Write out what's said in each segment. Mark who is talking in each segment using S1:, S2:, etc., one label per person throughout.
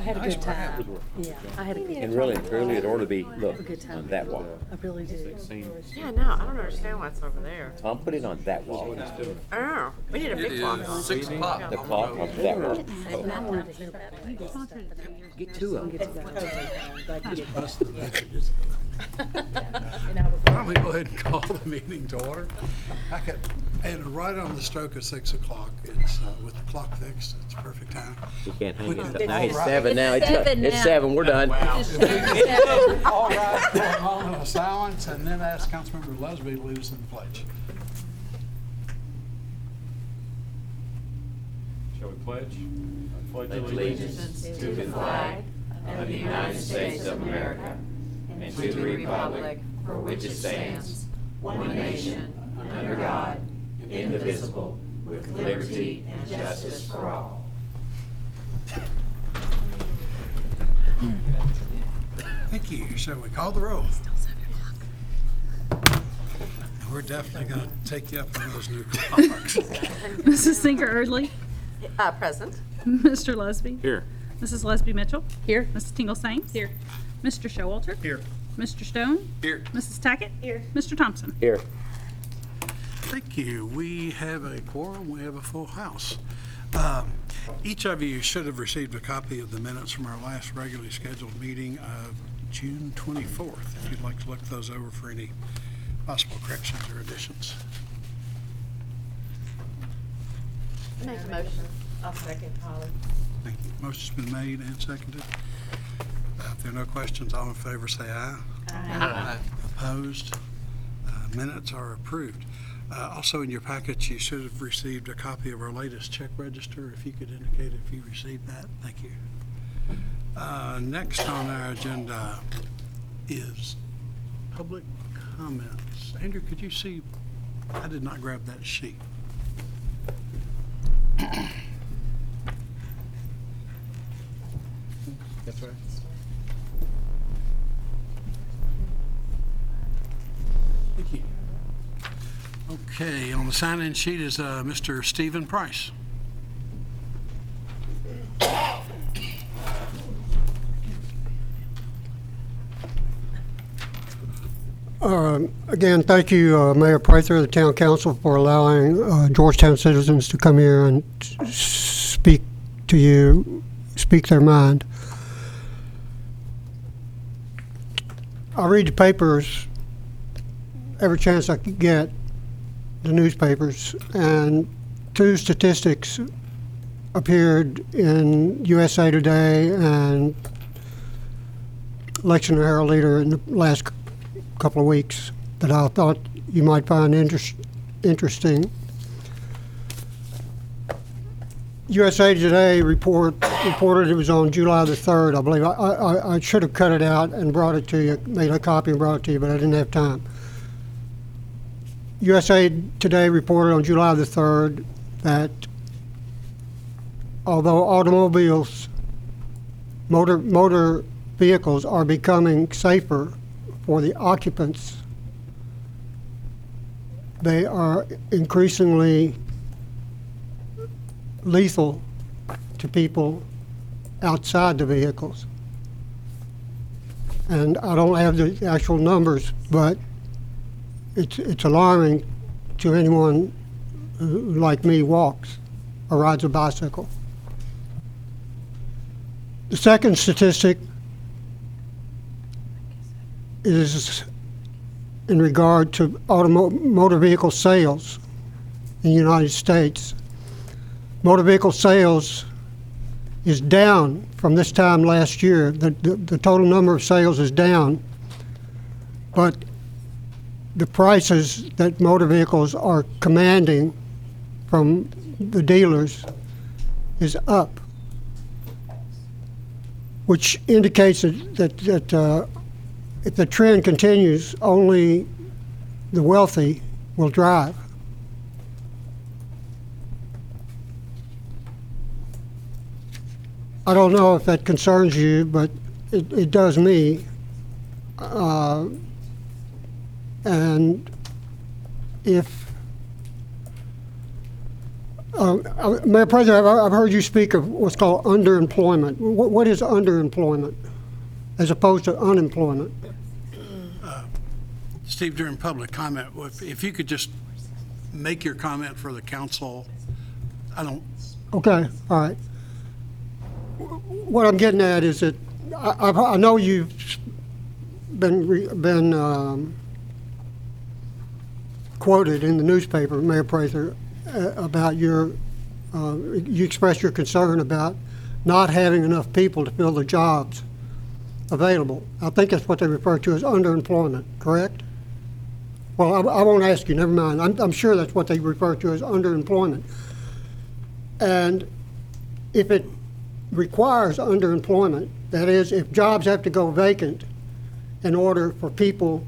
S1: had a good time. Yeah, I had a good time.
S2: And really, truly, it ought to be, look,
S1: Good time.
S2: on that wall.
S1: I really did.
S3: Yeah, no, I don't understand why it's over there.
S2: Tom, put it on that wall.
S3: Oh, we need a big clock.
S4: 6 o'clock.
S2: The clock on that wall.
S1: And I wanted to hear about it.
S2: Get two of them.
S5: Why don't we go ahead and call the meeting to order? And right on the stroke of 6 o'clock, it's, with the clock fixed, it's perfect time.
S2: You can't hang
S5: We
S2: it.
S5: can-
S2: No, it's
S5: All right.
S2: 7 now. It's
S1: seven now.
S2: 7. We're done.
S5: All right, for a moment of silence, and then ask Councilmember Lesby to lead us in the pledge.
S6: Shall we pledge? I pledge
S7: allegiance to the flag of the United States of America and to the republic for which it stands, one nation, under God, indivisible, with liberty and justice for all.
S5: Thank you. Shall we call the roll? And we're definitely going to take you up on those new clocks.
S8: Mrs. Singer Erdley,
S3: Present.
S8: Mr. Lesby.
S6: Here.
S8: Mrs. Lesby Mitchell.
S1: Here.
S8: Mrs. Tingle Saints. Here. Mr. Showalter.
S5: Here.
S8: Mr. Stone.
S4: Here.
S8: Mrs. Tackett. Here. Mr. Thompson.
S2: Here.
S5: Thank you. We have a quorum. We have a full house. Each of you should have received a copy of the minutes from our last regularly scheduled meeting of June 24th, if you'd like to look those over for any possible corrections or additions.
S3: Make a motion. I'll second, Holly.
S5: Thank you. Motion's been made and seconded. If there are no questions, all in favor say aye.
S4: Aye.
S5: Opposed? Minutes are approved. Also in your package, you should have received a copy of our latest check register. If you could indicate if you received that, thank you. Next on our agenda is public comments. Andrew, could you see? I did not grab that sheet. That's right. Thank you. Okay, on the sign-in sheet is Mr. Stephen Price.
S9: Again, thank you, Mayor Prather of the Town Council, for allowing Georgetown citizens to come here and speak to you, speak their mind. I read the papers every chance I can get, the newspapers, and two statistics appeared in USA Today and Lexington Herald Leader in the last couple of weeks that I thought you might find interesting. USA Today reported it was on July the 3rd, I believe. I should have cut it out and brought it to you, made a copy and brought it to you, but I didn't have time. USA Today reported on July the 3rd that although motor vehicles are becoming safer for the occupants, they are increasingly lethal to people outside the vehicles. And I don't have the actual numbers, but it's alarming to anyone who, like me, walks or rides a bicycle. The second statistic is in regard to motor vehicle sales in the United States. Motor vehicle sales is down from this time last year. The total number of sales is down, but the prices that motor vehicles are commanding from the dealers is up, which indicates that if the trend continues, only the wealthy will drive. I don't know if that concerns you, but it does me. And if Mayor President, I've heard you speak of what's called underemployment. What is underemployment as opposed to unemployment?
S5: Steve, during public comment, if you could just make your comment for the council.
S9: Okay, all right. What I'm getting at is that I know you've been quoted in the newspaper, Mayor Prather, about you expressed your concern about not having enough people to fill the jobs available. I think that's what they refer to as underemployment, correct? Well, I won't ask you, never mind. I'm sure that's what they refer to as underemployment. And if it requires underemployment, that is, if jobs have to go vacant in order for people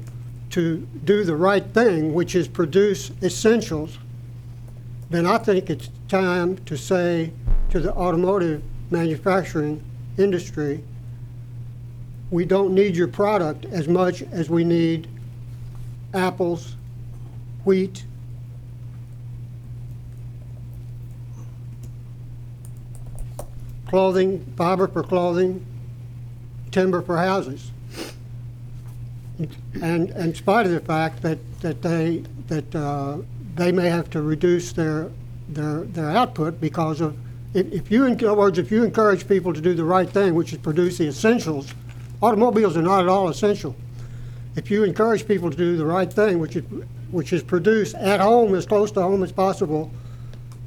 S9: to do the right thing, which is produce essentials, then I think it's time to say to the automotive manufacturing industry, we don't need your product as much as we need apples, wheat, clothing, fiber for clothing, timber for houses. And in spite of the fact that they may have to reduce their output because of, in other words, if you encourage people to do the right thing, which is produce the essentials, automobiles are not at all essential. If you encourage people to do the right thing, which is produce at home, as close to home as possible,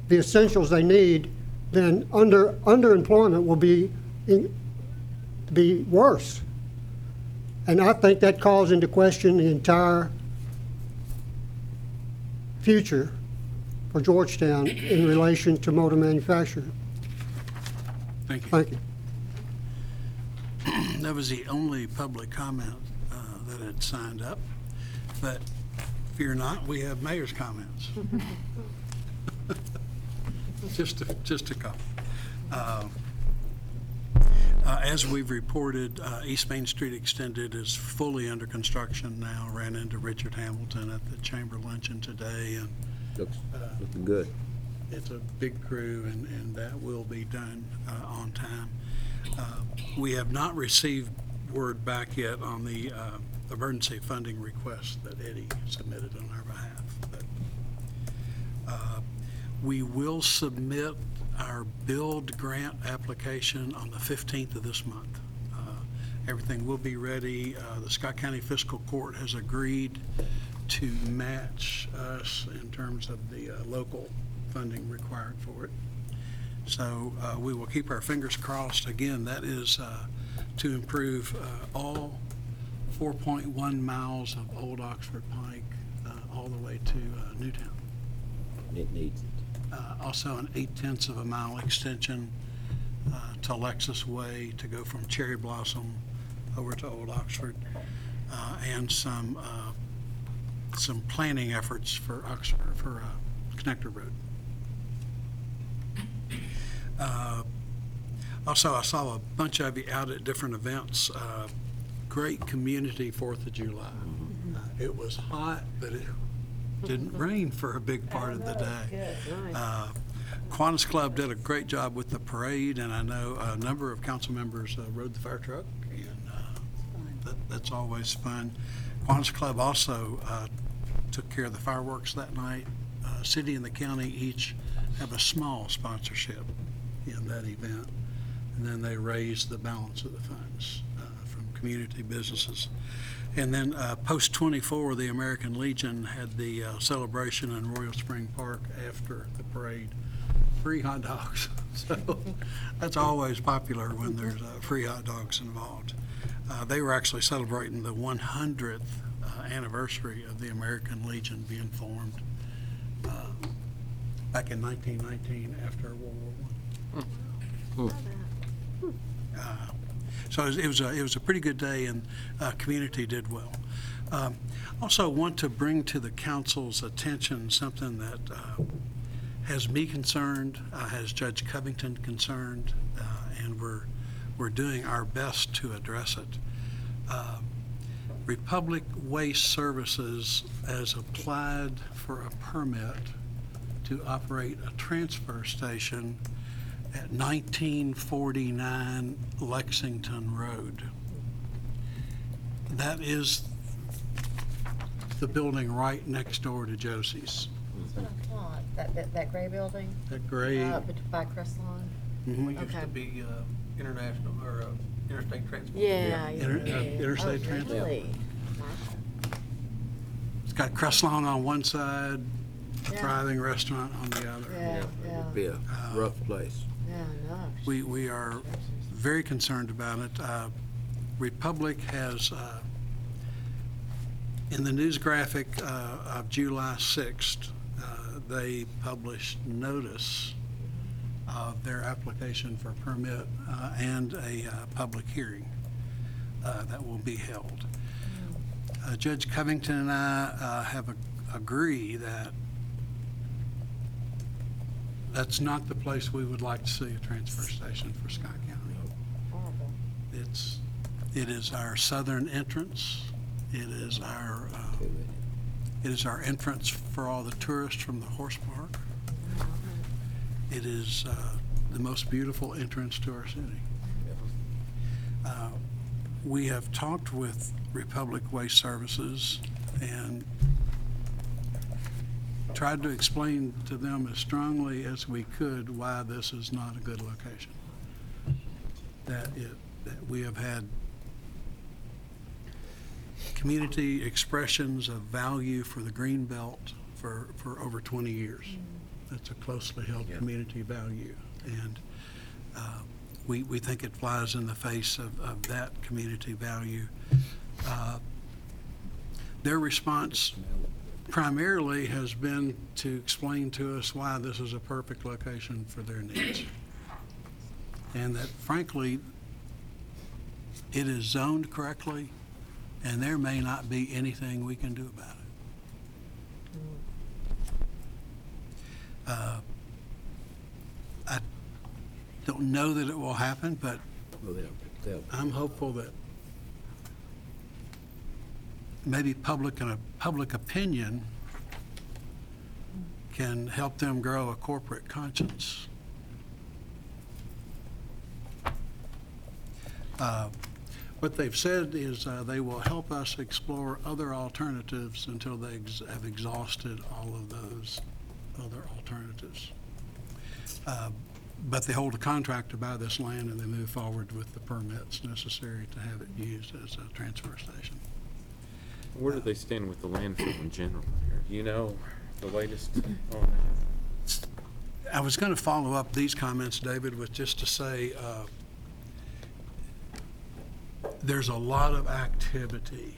S9: the essentials they need, then underemployment will be worse. And I think that calls into question the entire future for Georgetown in relation to motor manufacturing.
S5: Thank you.
S9: Thank you.
S5: That was the only public comment that had signed up, but fear not, we have mayor's comments. Just a couple. As we've reported, East Main Street Extended is fully under construction now. Ran into Richard Hamilton at the chamber luncheon today, and
S2: Looking good.
S5: it's a big crew, and that will be done on time. We have not received word back yet on the emergency funding request that Eddie submitted on our behalf. But we will submit our build grant application on the 15th of this month. Everything will be ready. The Scott County Fiscal Court has agreed to match us in terms of the local funding required for it. So we will keep our fingers crossed. Again, that is to improve all 4.1 miles of Old Oxford Pike all the way to Newtown.
S2: It needs it.
S5: Also an 0.8 of a mile extension to Lexus Way to go from Cherry Blossom over to Old Oxford, and some planning efforts for Oxford, for Connector Road. Also, I saw a bunch of you out at different events. Great community 4th of July. It was hot, but it didn't rain for a big part of the day. Kiwanis Club did a great job with the parade, and I know a number of council members rode the fire truck, and that's always fun. Kiwanis Club also took care of the fireworks that night. City and the county each have a small sponsorship in that event, and then they raise the balance of the funds from community businesses. And then Post 24, the American Legion had the celebration in Royal Spring Park after the parade. Free hot dogs. So that's always popular when there's free hot dogs involved. They were actually celebrating the 100th anniversary of the American Legion being formed back in 1919 after World War I. So it was a pretty good day, and community did well. Also want to bring to the council's attention something that has me concerned, has Judge Covington concerned, and we're doing our best to address it. Republic Waste Services has applied for a permit to operate a transfer station at 1949 Lexington Road. That is the building right next door to Josie's.
S3: That's what I thought. That gray building,
S5: That gray,
S3: by Crestlawn?
S5: mhm,
S4: Used to be international, or interstate transport.
S3: Yeah,
S5: Interstate
S3: Oh,
S5: Transport.
S3: really?
S5: it's got Crestlawn on one side, a
S3: Yeah.
S5: thriving restaurant on the other.
S3: Yeah,
S2: Be a rough place.
S3: yeah, no.
S5: We are very concerned about it. Republic has, in the news graphic of July 6th, they published notice of their application for permit and a public hearing that will be held. Judge Covington and I agree that that's not the place we would like to see a transfer station for Scott County.
S3: Horrible.
S5: It is our southern entrance. It is our entrance for all the tourists from the horse park. It is the most beautiful entrance to our city. We have talked with Republic Waste Services and tried to explain to them as strongly as we could why this is not a good location. That we have had community expressions of value for the green belt for over 20 years. That's a closely held community value. And we think it flies in the face of that community value. Their response primarily has been to explain to us why this is a perfect location for their needs. And that frankly, it is zoned correctly, and there may not be anything we can do about it. I don't know that it will happen, but
S2: Well, they'll
S5: I'm hopeful that maybe public opinion can help them grow a corporate conscience. What they've said is they will help us explore other alternatives until they have exhausted all of those other alternatives. But they hold a contract to buy this land and they move forward with the permits necessary to have it used as a transfer station.
S6: Where do they stand with the landfill in general here? You know, the latest on that?
S5: I was going to follow up these comments, David, with just to say there's a lot of activity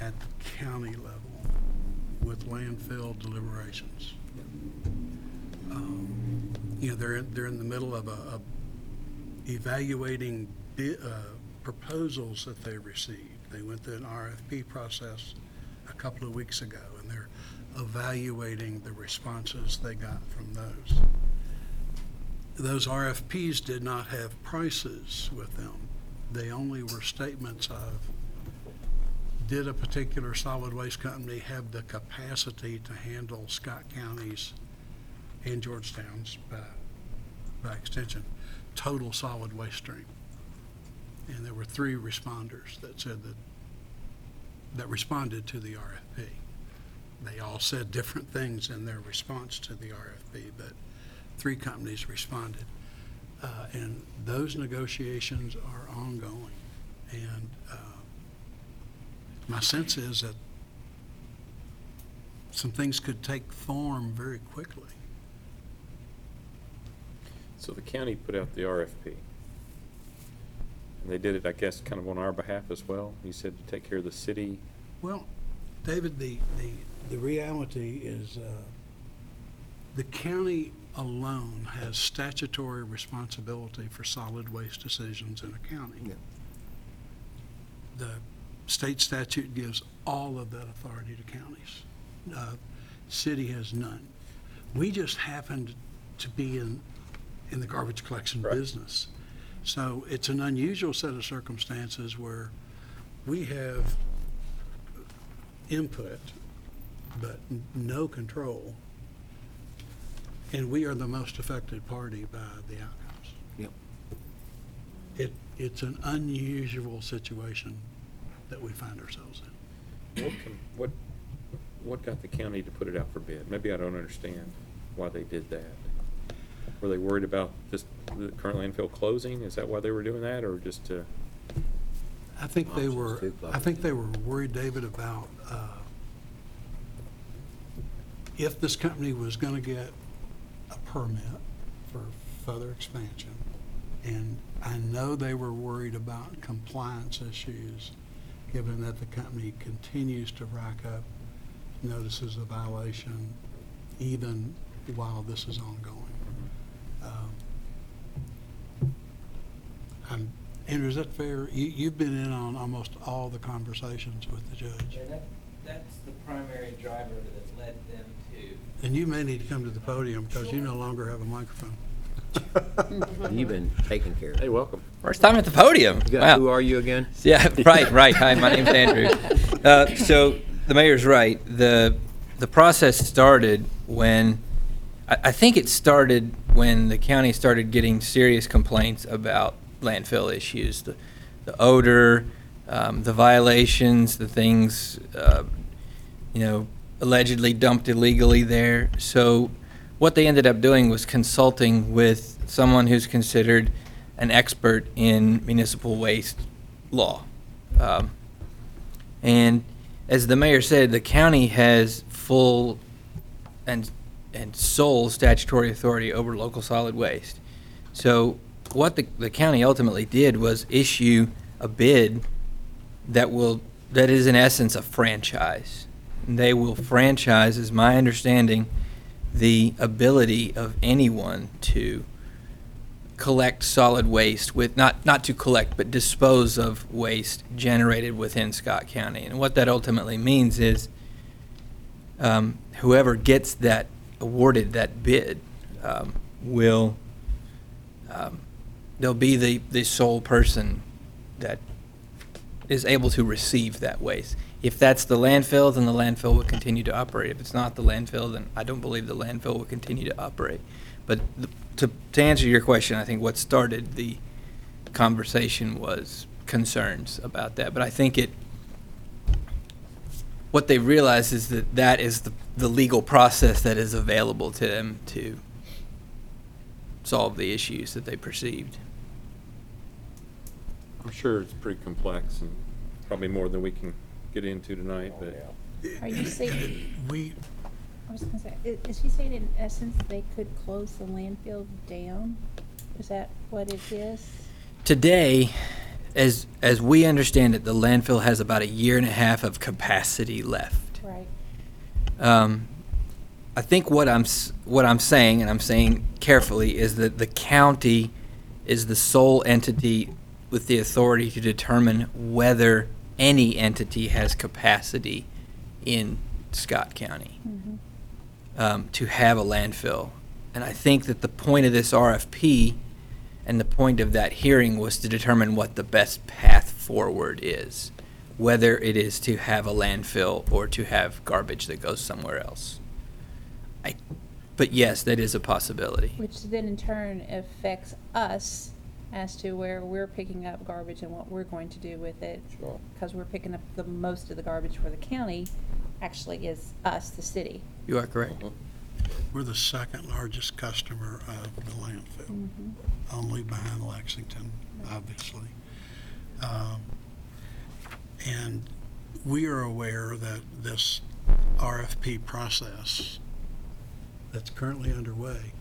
S5: at the county level with landfill deliberations. You know, they're in the middle of evaluating proposals that they received. They went through an RFP process a couple of weeks ago, and they're evaluating the responses they got from those. Those RFPs did not have prices with them. They only were statements of, did a particular solid waste company have the capacity to handle Scott County's and Georgetown's, by extension, total solid waste stream? And there were 3 responders that said that responded to the RFP. They all said different things in their response to the RFP, but 3 companies responded. And those negotiations are ongoing. And my sense is that some things could take form very quickly.
S6: So the county put out the RFP. And they did it, I guess, kind of on our behalf as well. You said to take care of the city.
S5: Well, David, the reality is the county alone has statutory responsibility for solid waste decisions in a county.
S2: Yeah.
S5: The state statute gives all of that authority to counties. City has none. We just happened to be in the garbage collection
S6: Right.
S5: business. So it's an unusual set of circumstances where we have input, but no control. And we are the most affected party by the outcomes.
S2: Yep.
S5: It's an unusual situation that we find ourselves in.
S6: What got the county to put it out for bid? Maybe I don't understand why they did that. Were they worried about just the current landfill closing? Is that why they were doing that, or just to?
S5: I think they were,
S2: Options too,
S5: I think they were worried, David, about if this company was going to get a permit for further expansion, and I know they were worried about compliance issues, given that the company continues to rack up notices of violation even while this is ongoing. Andrew, is that fair? You've been in on almost all the conversations with the judge.
S7: And that's the primary driver that led them to.
S5: And you may need to come to the podium because you no longer have a microphone.
S2: You've been taken care of.
S6: Hey, welcome.
S10: First time at the podium.
S2: You got-
S10: Wow.
S2: Who are you again?
S10: Yeah, right. Hi, my name's Andrew. So the mayor's right. The process started when, I think it started when the county started getting serious complaints about landfill issues, the odor, the violations, the things, allegedly dumped illegally there. So what they ended up doing was consulting with someone who's considered an expert in municipal waste law. And as the mayor said, the county has full and sole statutory authority over local solid waste. So what the county ultimately did was issue a bid that is in essence a franchise. They will franchise, is my understanding, the ability of anyone to collect solid waste with, not to collect, but dispose of waste generated within Scott County. And what that ultimately means is whoever gets that, awarded that bid, they'll be the sole person that is able to receive that waste. If that's the landfill, then the landfill will continue to operate. If it's not the landfill, then I don't believe the landfill will continue to operate. But to answer your question, I think what started the conversation was concerns about that. But I think what they realized is that is the legal process that is available to them to solve the issues that they perceived.
S6: I'm sure it's pretty complex and probably more than we can get into tonight, but
S1: Are you saying,
S5: We,
S1: I was gonna say, is he saying in essence they could close the landfill down? Is that what it is?
S10: Today, as we understand it, the landfill has about 1.5 years of capacity left.
S1: Right.
S10: I think what I'm saying, and I'm saying carefully, is that the county is the sole entity with the authority to determine whether any entity has capacity in Scott County to have a landfill. And I think that the point of this RFP and the point of that hearing was to determine what the best path forward is, whether it is to have a landfill or to have garbage that goes somewhere else. But yes, that is a possibility.
S1: Which then in turn affects us as to where we're picking up garbage and what we're going to do with it.
S2: Sure.
S1: Because we're picking up the most of the garbage for the county actually is us, the city.
S10: You are correct.
S5: we're the second largest customer of the landfill, only behind Lexington, obviously. And we are aware that this RFP process that's currently underway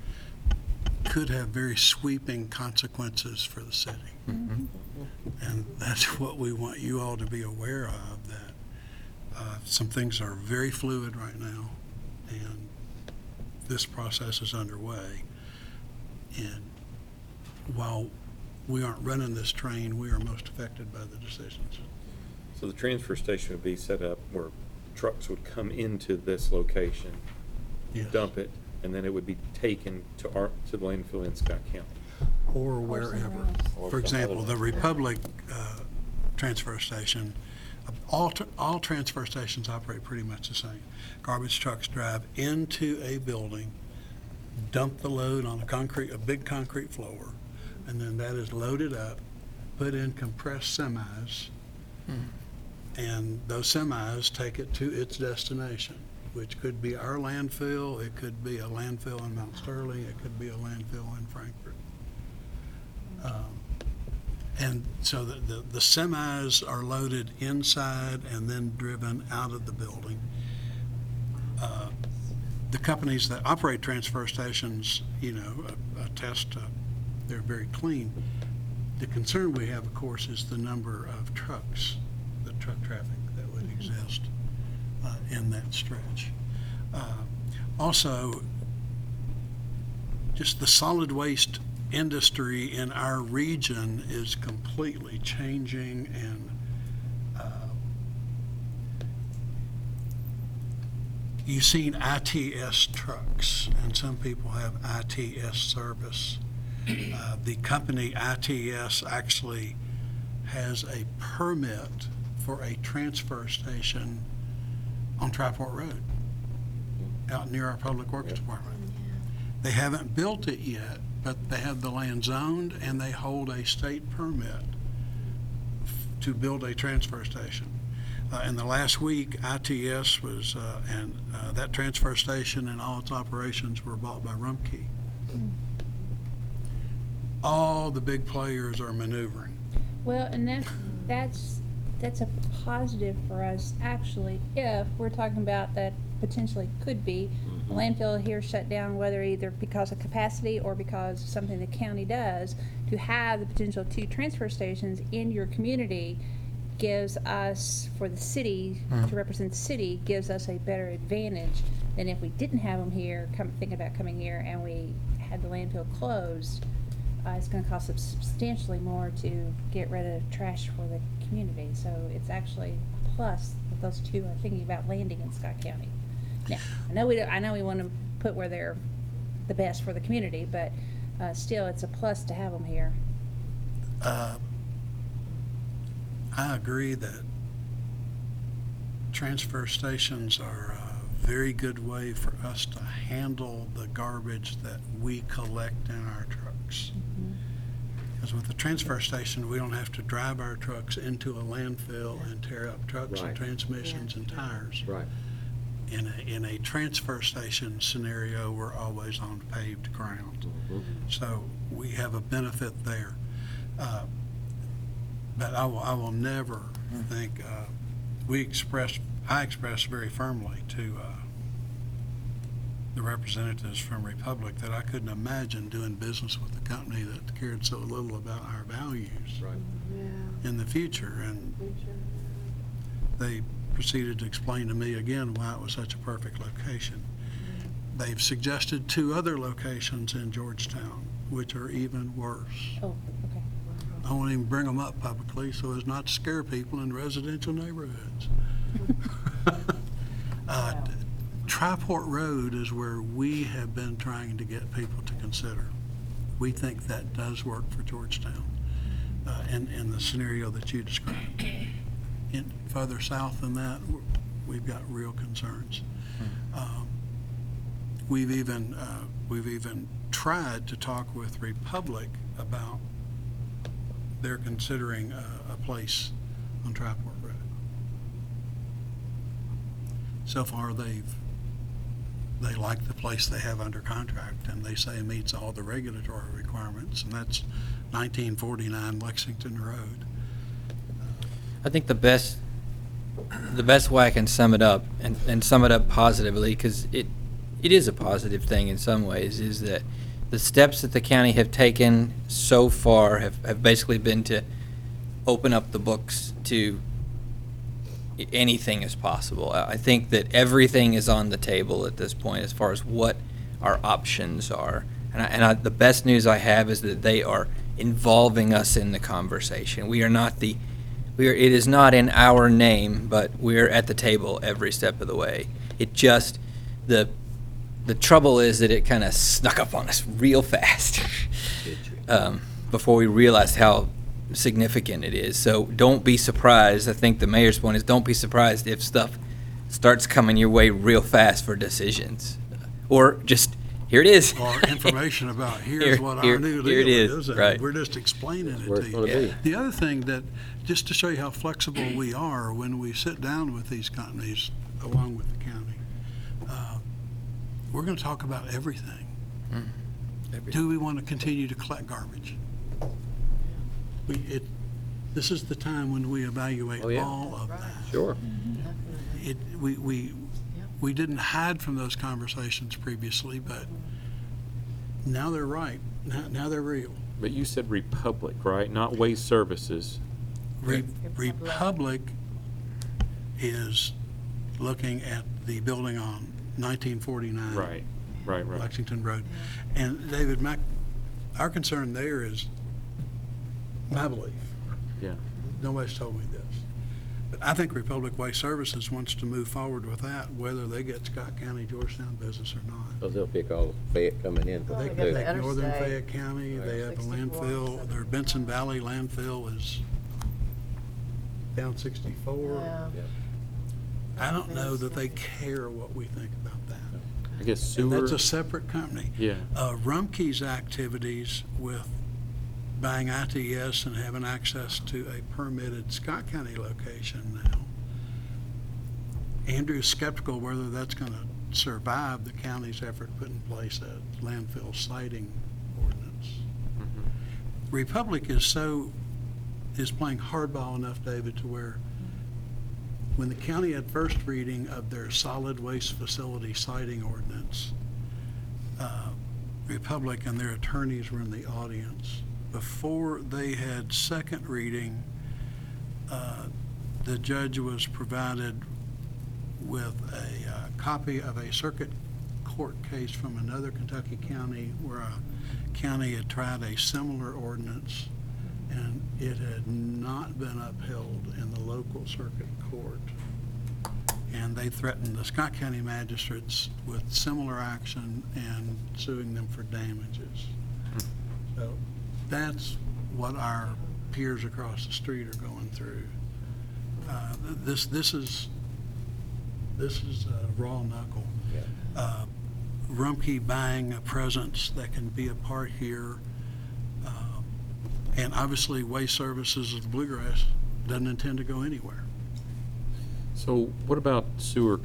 S5: could have very sweeping consequences for the city. And that's what we want you all to be aware of, that some things are very fluid right now, and this process is underway. And while we aren't running this train, we are most affected by the decisions.
S6: So the transfer station would be set up where trucks would come into this location,
S5: Yes.
S6: dump it, and then it would be taken to the landfill in Scott County.
S5: Or wherever. For example, the Republic transfer station, all transfer stations operate pretty much the same. Garbage trucks drive into a building, dump the load on a big concrete floor, and then that is loaded up, put in compressed semis, and those semis take it to its destination, which could be our landfill, it could be a landfill in Mount Sterling, it could be a landfill in Frankfurt. And so the semis are loaded inside and then driven out of the building. The companies that operate transfer stations, attest they're very clean. The concern we have, of course, is the number of trucks, the truck traffic that would exist in that stretch. Also, just the solid waste industry in our region is completely changing, and you've seen ITS trucks, and some people have ITS service. The company ITS actually has a permit for a transfer station on Triport Road, out near our Public Works Department. They haven't built it yet, but they have the land zoned, and they hold a state permit to build a transfer station. In the last week, ITS was, that transfer station and all its operations were bought by Rumpke. All the big players are maneuvering.
S1: Well, and that's a positive for us, actually, if we're talking about that potentially could be a landfill here shut down, whether either because of capacity or because of something the county does. To have the potential 2 transfer stations in your community gives us, for the city, to represent the city, gives us a better advantage than if we didn't have them here, thinking about coming here, and we had the landfill closed. It's going to cost us substantially more to get rid of trash for the community. So it's actually a plus that those 2 are thinking about landing in Scott County. Now, I know we want to put where they're the best for the community, but still, it's a plus to have them here.
S5: I agree that transfer stations are a very good way for us to handle the garbage that we collect in our trucks. Because with the transfer station, we don't have to drive our trucks into a landfill and tear up trucks and transmissions and tires.
S2: Right.
S5: In a transfer station scenario, we're always on paved ground. So we have a benefit there. But I will never think, I express very firmly to the representatives from Republic that I couldn't imagine doing business with a company that cared so little about our values in the future. And they proceeded to explain to me again why it was such a perfect location. They've suggested 2 other locations in Georgetown, which are even worse.
S1: Oh, okay.
S5: I won't even bring them up publicly so as not to scare people in residential neighborhoods. Triport Road is where we have been trying to get people to consider. We think that does work for Georgetown in the scenario that you described. Further south than that, we've got real concerns. We've even tried to talk with Republic about they're considering a place on Triport Road. So far, they like the place they have under contract, and they say it meets all the regulatory requirements, and that's 1949 Lexington Road.
S10: I think the best way I can sum it up, and sum it up positively, because it is a positive thing in some ways, is that the steps that the county have taken so far have basically been to open up the books to anything is possible. I think that everything is on the table at this point as far as what our options are. And the best news I have is that they are involving us in the conversation. It is not in our name, but we're at the table every step of the way. It just, the trouble is that it kind of snuck up on us real fast before we realized how significant it is. So don't be surprised. I think the mayor's point is don't be surprised if stuff starts coming your way real fast for decisions. Or just here it is.
S5: or information about here's what our new
S10: here it
S5: deal
S10: is,
S5: and
S10: right.
S5: we're just explaining it
S2: Where
S5: to
S2: it's
S5: you.
S2: gonna be.
S5: The other thing that, just to show you how flexible we are when we sit down with these companies, along with the county, we're going to talk about everything. Do we want to continue to collect garbage? This is the time when we evaluate
S2: Oh, yeah.
S5: all of that.
S2: Sure.
S5: We didn't hide from those conversations previously, but now they're right. Now they're real.
S6: But you said Republic, right? Not Waste Services.
S5: Republic is looking at the building on 1949
S6: Right.
S5: Lexington Road. And David, our concern there is my belief.
S6: Yeah.
S5: Nobody's told me this. But I think Republic Waste Services wants to move forward with that, whether they get Scott County, Georgetown business or not.
S2: Because they'll pick all the Fayette coming in.
S3: Well,
S5: They
S3: they
S5: can
S3: got
S5: take
S3: the
S5: northern
S3: interstate.
S5: Fayette County, they have a
S3: 64,
S5: landfill, their Benson Valley landfill is down 64.
S3: Yeah.
S5: I don't know that they care what we think about that.
S6: I guess
S5: And
S6: sewer.
S5: that's a separate company.
S6: Yeah.
S5: Rumpke's activities with buying ITS and having access to a permitted Scott County location now, Andrew's skeptical whether that's going to survive the county's effort to put in place a landfill siting ordinance. Republic is playing hardball enough, David, to where when the county had first reading of their solid waste facility siting ordinance, Republic and their attorneys were in the audience. Before they had second reading, the judge was provided with a copy of a circuit court case from another Kentucky county where a county had tried a similar ordinance and it had not been upheld in the local circuit court. And they threatened the Scott County magistrates with similar action and suing them for damages. So that's what our peers across the street are going through. This is raw knuckle. Rumpke buying a presence that can be a part here. And obviously Waste Services of the Bluegrass doesn't intend to go anywhere.
S6: So what about sewer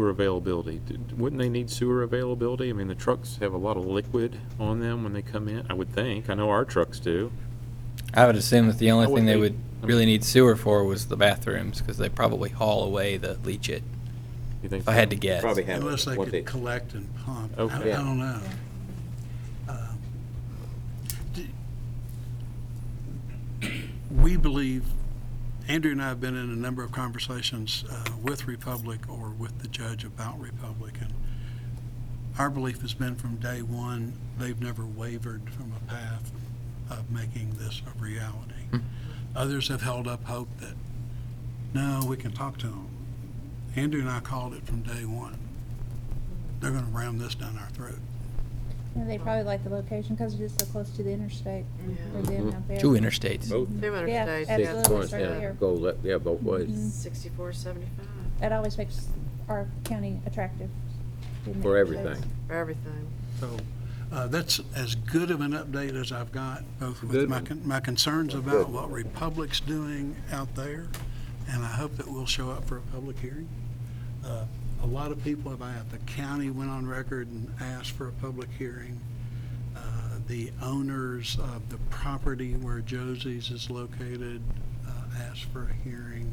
S6: availability? Wouldn't they need sewer availability? I mean, the trucks have a lot of liquid on them when they come in, I would think. I know our trucks do.
S10: I would assume that the only
S6: How would
S10: thing they
S6: they-
S10: would really need sewer for was the bathrooms, because they probably haul away the leachate,
S6: You think?
S10: if I had to guess.
S2: Probably have
S5: Unless they
S2: what
S5: could collect and pump. I
S6: Okay.
S5: don't know. We believe, Andrew and I have been in a number of conversations with Republic or with the judge about Republic, and our belief has been from day one, they've never wavered from a path of making this a reality. Others have held up hope that, no, we can talk to them. Andrew and I called it from day one. They're going to ram this down our throat.
S1: And they probably like the location because it is so close to the interstate for them out there.
S10: Two interstates.
S2: Both.
S3: Two
S1: Yeah,
S3: interstates,
S1: absolutely.
S3: yeah.
S1: It's
S2: Going
S1: right
S2: down,
S1: there.
S2: go both ways.
S3: 6475
S1: That always makes our county attractive. doesn't it?
S2: For everything.
S3: for everything.
S5: So that's as good of an update as I've got, both with
S2: Good
S5: my,
S2: one.
S5: my concerns
S2: Good.
S5: about what Republic's doing out there, and I hope that we'll show up for a public hearing. A lot of people at the county went on record and asked for a public hearing. The owners of the property where Josie's is located asked for a hearing.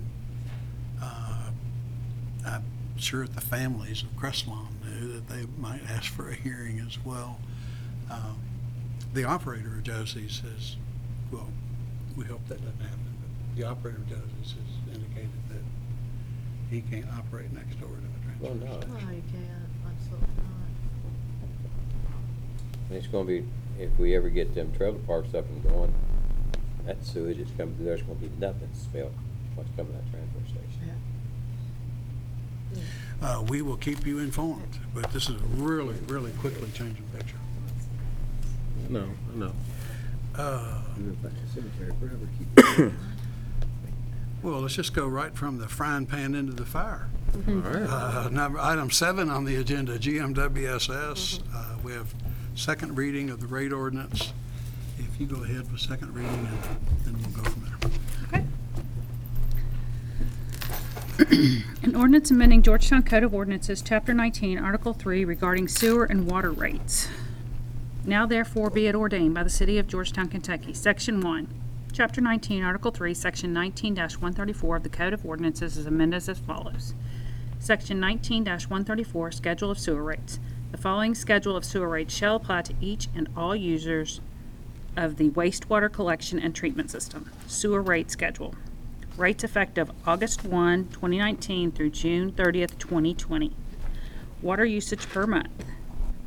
S5: I'm sure the families of Crestlawn knew that they might ask for a hearing as well. The operator of Josie's says, well, we hope that doesn't happen, but the operator of Josie's has indicated that he can't operate next door to a
S2: Well,
S5: transfer
S2: no.
S5: station.
S3: No, you can't, absolutely not.
S2: It's gonna be, if we ever get them trailer parks up and going, that sewage is coming through, there's gonna be nothing smelled what's coming out of that transfer station.
S5: We will keep you informed, but this is a really, really quickly changing picture.
S2: No, no.
S5: Uh,
S2: Move back to cemetery forever, keep.
S5: Well, let's just go right from the frying pan into the fire. Item 7 on the agenda, GMWSS. We have second reading of the rate ordinance. If you go ahead with second reading, and then we'll go from there.
S8: Okay. An ordinance amending Georgetown Code of Ordinances, Chapter 19, Article 3, regarding sewer and water rates. Now therefore be it ordained by the City of Georgetown, Kentucky, Section 1, Chapter 19, Article 3, Section 19-134 of the Code of Ordinances is amended as follows. Section 19-134, Schedule of Sewer Rates. The following schedule of sewer rates shall apply to each and all users of the wastewater collection and treatment system. Sewer rate schedule. Rates effective August 1, 2019 through June 30th, 2020. Water usage per month.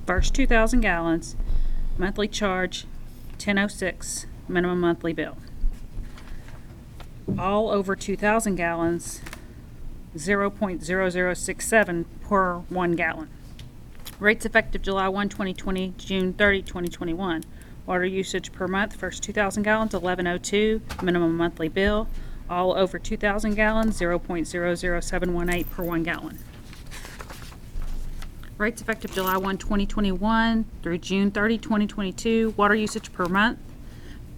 S8: First 2,000 gallons, monthly charge $10.06, minimum monthly bill. All over 2,000 gallons, 0.0067 per 1 gallon. Rates effective July 1, 2020, June 30, 2021. Water usage per month, first 2,000 gallons, $11.02, minimum monthly bill. All over 2,000 gallons, 0.00718 per 1 gallon. Rates effective July 1, 2021 through June 30, 2022. Water usage per month,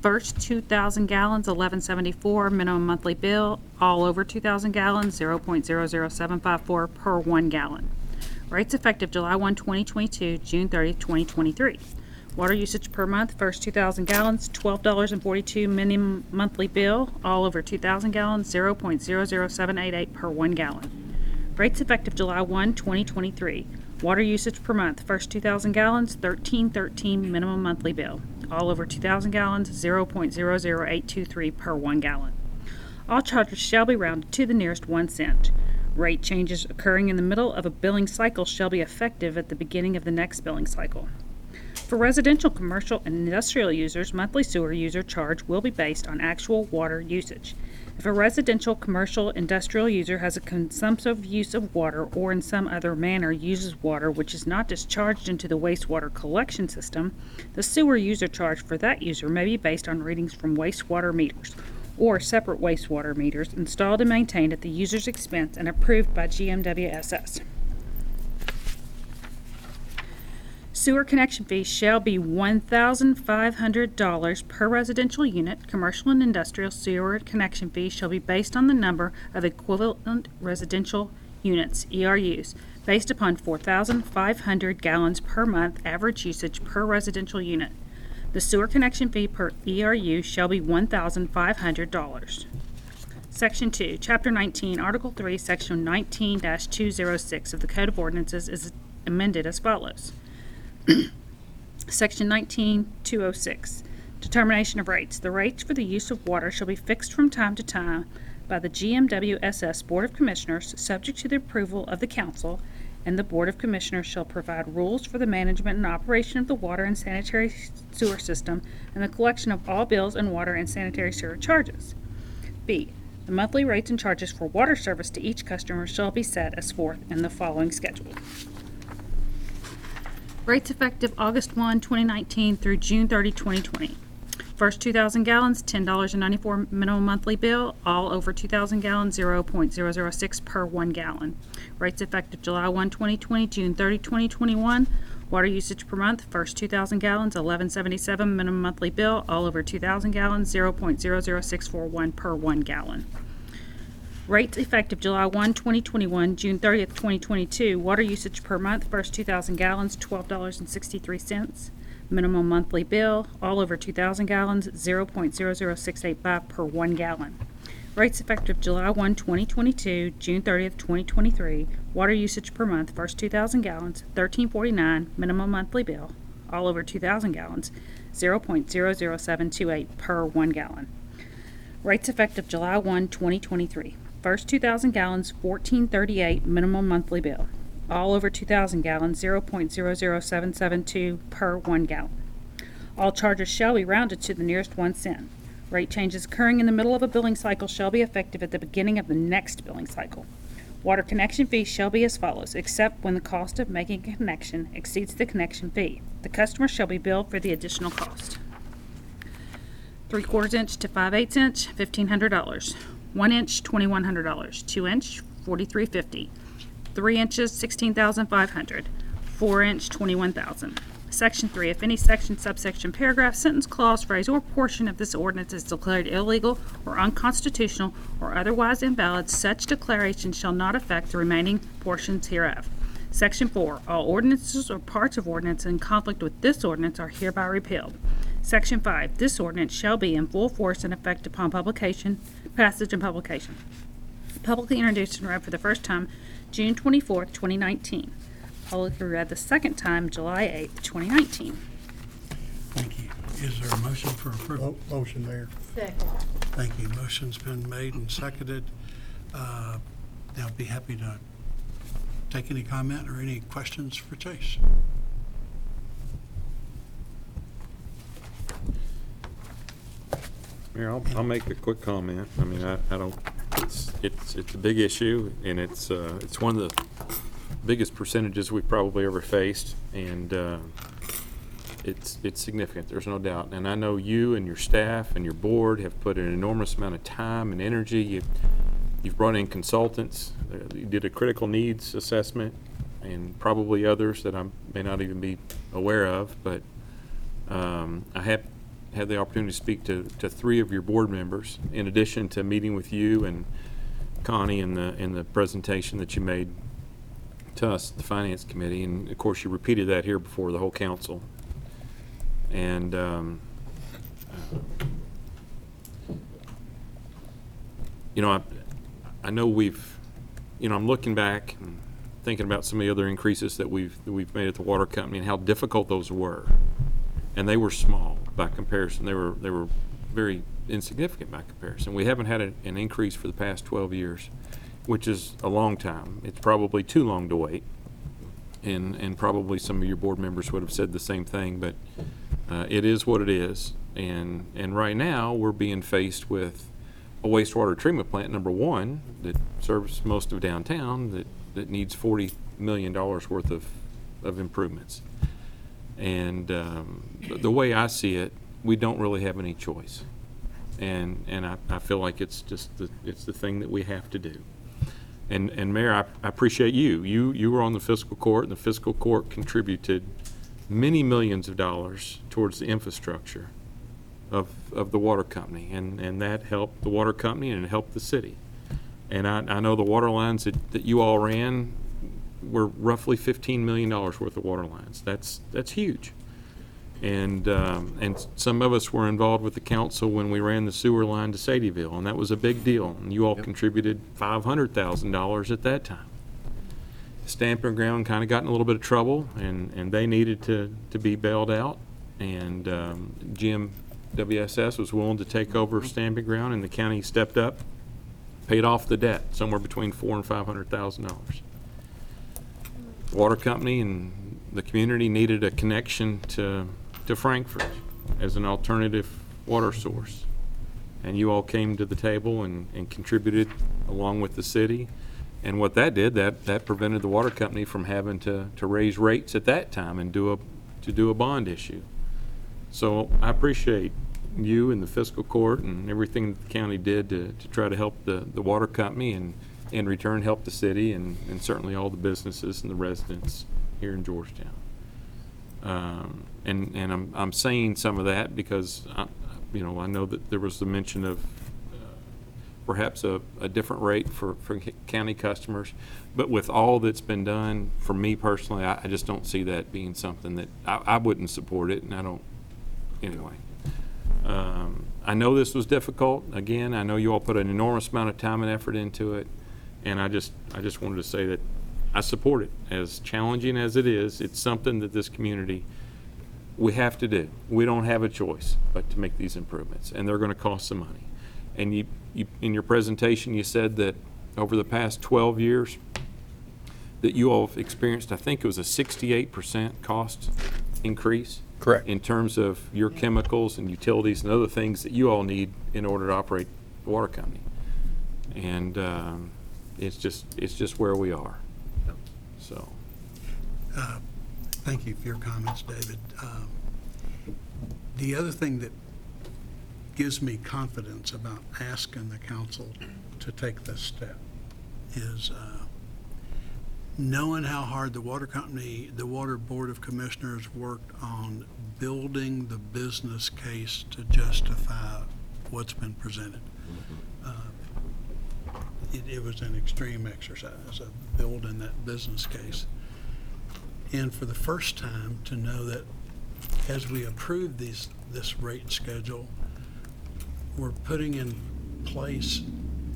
S8: first 2,000 gallons, $11.74, minimum monthly bill. All over 2,000 gallons, 0.00754 per 1 gallon. Rates effective July 1, 2022, June 30, 2023. Water usage per month, first 2,000 gallons, $12.42 minimum monthly bill. All over 2,000 gallons, 0.00788 per 1 gallon. Rates effective July 1, 2023. Water usage per month, first 2,000 gallons, $13.13 minimum monthly bill. All over 2,000 gallons, 0.00823 per 1 gallon. All charges shall be rounded to the nearest 1 cent. Rate changes occurring in the middle of a billing cycle shall be effective at the beginning of the next billing cycle. For residential, commercial, and industrial users, monthly sewer user charge will be based on actual water usage. If a residential, commercial, industrial user has a consumptive use of water or in some other manner uses water which is not discharged into the wastewater collection system, the sewer user charge for that user may be based on readings from wastewater meters or separate wastewater meters installed and maintained at the user's expense and approved by GMWSS. Sewer connection fees shall be $1,500 per residential unit. Commercial and industrial sewer connection fees shall be based on the number of equivalent residential units, ERUs, based upon 4,500 gallons per month average usage per residential unit. The sewer connection fee per ERU shall be $1,500. Section 2, Chapter 19, Article 3, Section 19-206 of the Code of Ordinances is amended as follows. Section 19-206, Determination of Rates. The rates for the use of water shall be fixed from time to time by the GMWSS Board of Commissioners, subject to the approval of the Council, and the Board of Commissioners shall provide rules for the management and operation of the water and sanitary sewer system and the collection of all bills and water and sanitary sewer charges. B. The monthly rates and charges for water service to each customer shall be set as forth in the following schedule. Rates effective August 1, 2019 through June 30, 2020. First 2,000 gallons, $10.94 minimum monthly bill. All over 2,000 gallons, 0.006 per 1 gallon. Rates effective July 1, 2020, June 30, 2021. Water usage per month, first 2,000 gallons, $11.77 minimum monthly bill. All over 2,000 gallons, 0.00641 per 1 gallon. Rates effective July 1, 2021, June 30th, 2022. Water usage per month, first 2,000 gallons, $12.63. Minimum monthly bill, all over 2,000 gallons, 0.00685 per 1 gallon. Rates effective July 1, 2022, June 30th, 2023. Water usage per month, first 2,000 gallons, $13.49. Minimum monthly bill, all over 2,000 gallons, 0.00728 per 1 gallon. Rates effective July 1, 2023. First 2,000 gallons, $14.38 minimum monthly bill. All over 2,000 gallons, 0.00772 per 1 gallon. All charges shall be rounded to the nearest 1 cent. Rate changes occurring in the middle of a billing cycle shall be effective at the beginning of the next billing cycle. Water connection fees shall be as follows, except when the cost of making a connection exceeds the connection fee. The customer shall be billed for the additional cost. 3/4 inch to 5/8 inch, $1,500. 1 inch, $2,100. 2 inch, $4,350. 3 inches, 16,500. 4 inch, 21,000. Section 3, if any section, subsection, paragraph, sentence, clause, phrase, or portion of this ordinance is declared illegal or unconstitutional or otherwise invalid, such declaration shall not affect the remaining portions hereof. Section 4, all ordinances or parts of ordinance in conflict with this ordinance are hereby repealed. Section 5, this ordinance shall be in full force and effect upon publication, passage, and publication. Publicly introduced and read for the first time June 24th, 2019. Publicly read the second time July 8th, 2019.
S5: Thank you. Is there a motion for approval?
S9: Motion, Mayor.
S3: Second.
S5: Thank you. Motion's been made and seconded. I'll be happy to take any comment or any questions for Chase.
S6: Mayor, I'll make a quick comment. I mean, I don't, it's a big issue, and it's one of the biggest percentages we've probably ever faced, and it's significant, there's no doubt. And I know you and your staff and your board have put an enormous amount of time and energy. You've brought in consultants, you did a critical needs assessment, and probably others that I may not even be aware of, but I have had the opportunity to speak to 3 of your board members, in addition to meeting with you and Connie in the presentation that you made to us, the Finance Committee, and of course you repeated that here before the whole council. And you know, I know we've, you know, I'm looking back and thinking about some of the other increases that we've made at the water company and how difficult those were, and they were small by comparison. They were very insignificant by comparison. We haven't had an increase for the past 12 years, which is a long time. It's probably too long to wait, and probably some of your board members would have said the same thing, but it is what it is. And right now we're being faced with a wastewater treatment plant, number 1, that serves most of downtown, that needs $40 million worth of improvements. And the way I see it, we don't really have any choice. And I feel like it's just it's the thing that we have to do. And Mayor, I appreciate you. You were on the fiscal court, and the fiscal court contributed many millions of dollars towards the infrastructure of the water company, and that helped the water company and it helped the city. And I know the water lines that you all ran were roughly $15 million worth of water lines. That's huge. And some of us were involved with the council when we ran the sewer line to Sadieville, and that was a big deal. And you all contributed $500,000 at that time. Stamping Ground kind of got in a little bit of trouble, and they needed to be bailed out. And GMWSS was willing to take over Stamping Ground, and the county stepped up, paid off the debt, somewhere between $400,000 and $500,000. The water company and the community needed a connection to Frankfurt as an alternative water source. And you all came to the table and contributed along with the city. And what that did, that prevented the water company from having to raise rates at that time and do a bond issue. So I appreciate you and the fiscal court and everything that the county did to try to help the water company, and in return help the city and certainly all the businesses and the residents here in Georgetown. And I'm saying some of that because I know that there was the mention of perhaps a different rate for county customers, but with all that's been done, for me personally, I just don't see that being something that I wouldn't support it, and I don't anyway. I know this was difficult. Again, I know you all put an enormous amount of time and effort into it, and I just wanted to say that I support it. As challenging as it is, it's something that this community, we have to do. We don't have a choice but to make these improvements, and they're going to cost some money. And you in your presentation, you said that over the past 12 years that you all have experienced, I think it was a 68% cost increase.
S10: Correct.
S6: In terms of your chemicals and utilities and other things that you all need in order to operate the water company. And it's just where we are. So.
S5: Thank you for your comments, David. The other thing that gives me confidence about asking the council to take this step is knowing how hard the water company, the Water Board of Commissioners worked on building the business case to justify what's been presented. It was an extreme exercise of building that business case. And for the first time, to know that as we approve this rate schedule, we're putting in place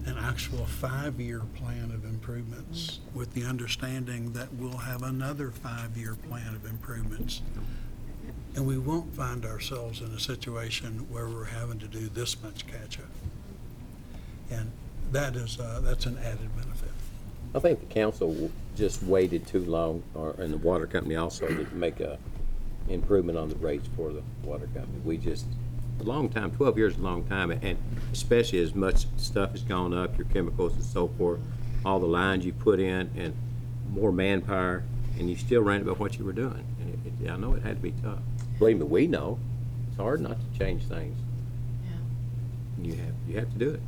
S5: an actual 5-year plan of improvements with the understanding that we'll have another 5-year plan of improvements. And we won't find ourselves in a situation where we're having to do this much catch-up. And that's an added benefit.
S2: I think the council just waited too long, and the water company also didn't make a improvement on the rates for the water company. We just, a long time, 12 years is a long time, and especially as much stuff has gone up, your chemicals and so forth, all the lines you put in, and more manpower, and you still ran about what you were doing. And I know it had to be tough. Believe me, we know. It's hard not to change things.
S3: Yeah.
S2: You have to do it.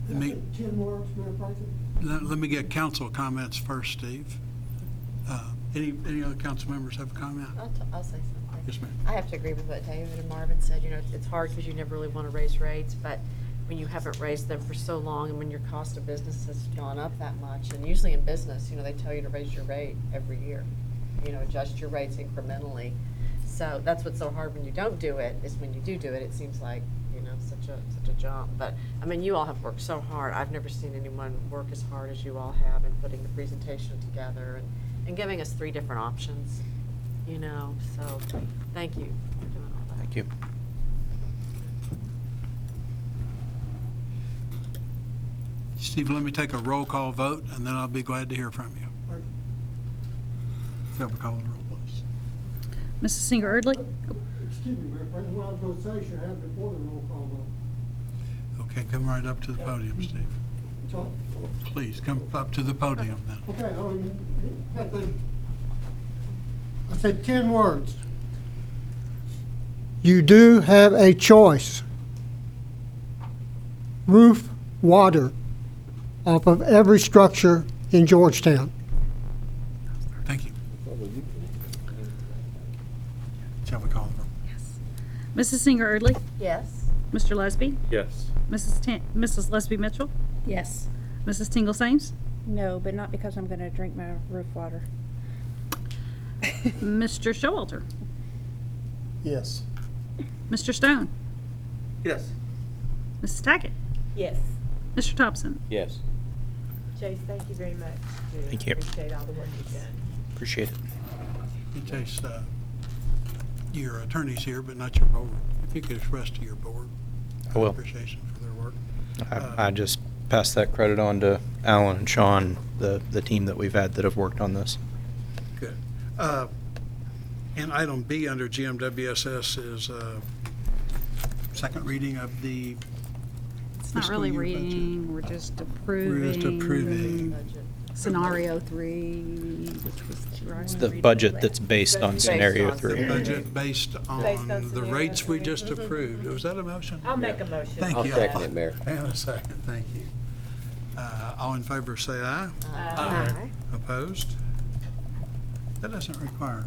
S5: Let me get council comments first, Steve. Any other council members have a comment?
S3: I'll say something.
S5: Yes, ma'am.
S3: I have to agree with what David and Marvin said. You know, it's hard because you never really want to raise rates, but when you haven't raised them for so long and when your cost of business has gone up that much, and usually in business, you know, they tell you to raise your rate every year, you know, adjust your rates incrementally. So that's what's so hard when you don't do it, is when you do it, it seems like, you know, such a jump. But I mean, you all have worked so hard. I've never seen anyone work as hard as you all have in putting the presentation together and giving us 3 different options, you know. So thank you for doing all that.
S10: Thank you.
S5: Steve, let me take a roll call vote, and then I'll be glad to hear from you. Have a call the roll, please.
S8: Mrs. Singer Erdley?
S9: Excuse me, Mayor President, what I was going to say should have before the roll call vote.
S5: Okay, come right up to the podium, Steve.
S9: So,
S5: Please, come up to the podium then.
S9: okay, I said 10 words. You do have a choice. Roof, water, off of every structure in Georgetown.
S5: Thank you. Shall we call the roll?
S8: Mrs. Singer Erdley?
S3: Yes.
S8: Mr. Lesby?
S6: Yes.
S8: Mrs. Lesby Mitchell?
S1: Yes.
S8: Mrs. Tingle Sames?
S1: No, but not because I'm going to drink my roof water.
S8: Mr. Showalter?
S9: Yes.
S8: Mr. Stone?
S4: Yes.
S8: Mrs. Tackett?
S3: Yes.
S8: Mr. Thompson?
S2: Yes.
S3: Chase, thank you very much.
S10: Thank you.
S3: Appreciate all the work you've done.
S10: Appreciate it.
S5: In case your attorney's here, but not your board, if you could express to your board
S11: I will.
S5: appreciation for their work.
S11: I just pass that credit on to Alan and Sean, the team that we've had that have worked on this.
S5: Good. And item B under GMWSS is second reading of the
S8: It's not
S5: fiscal
S8: really
S5: year budget.
S8: reading, we're just approving.
S5: We're just approving.
S3: Budget.
S8: Scenario 3, which was the
S11: It's the budget that's based on
S3: Based
S11: scenario
S3: on
S5: The
S11: 3.
S5: budget based on the
S3: scenario
S5: rates we
S3: three.
S5: just approved. Was that a motion?
S3: I'll make a motion.
S5: Thank
S2: I'll
S5: you.
S2: second it, Mayor.
S5: Hang on a second, thank you. All in favor say aye.
S3: Aye.
S5: Opposed? That doesn't require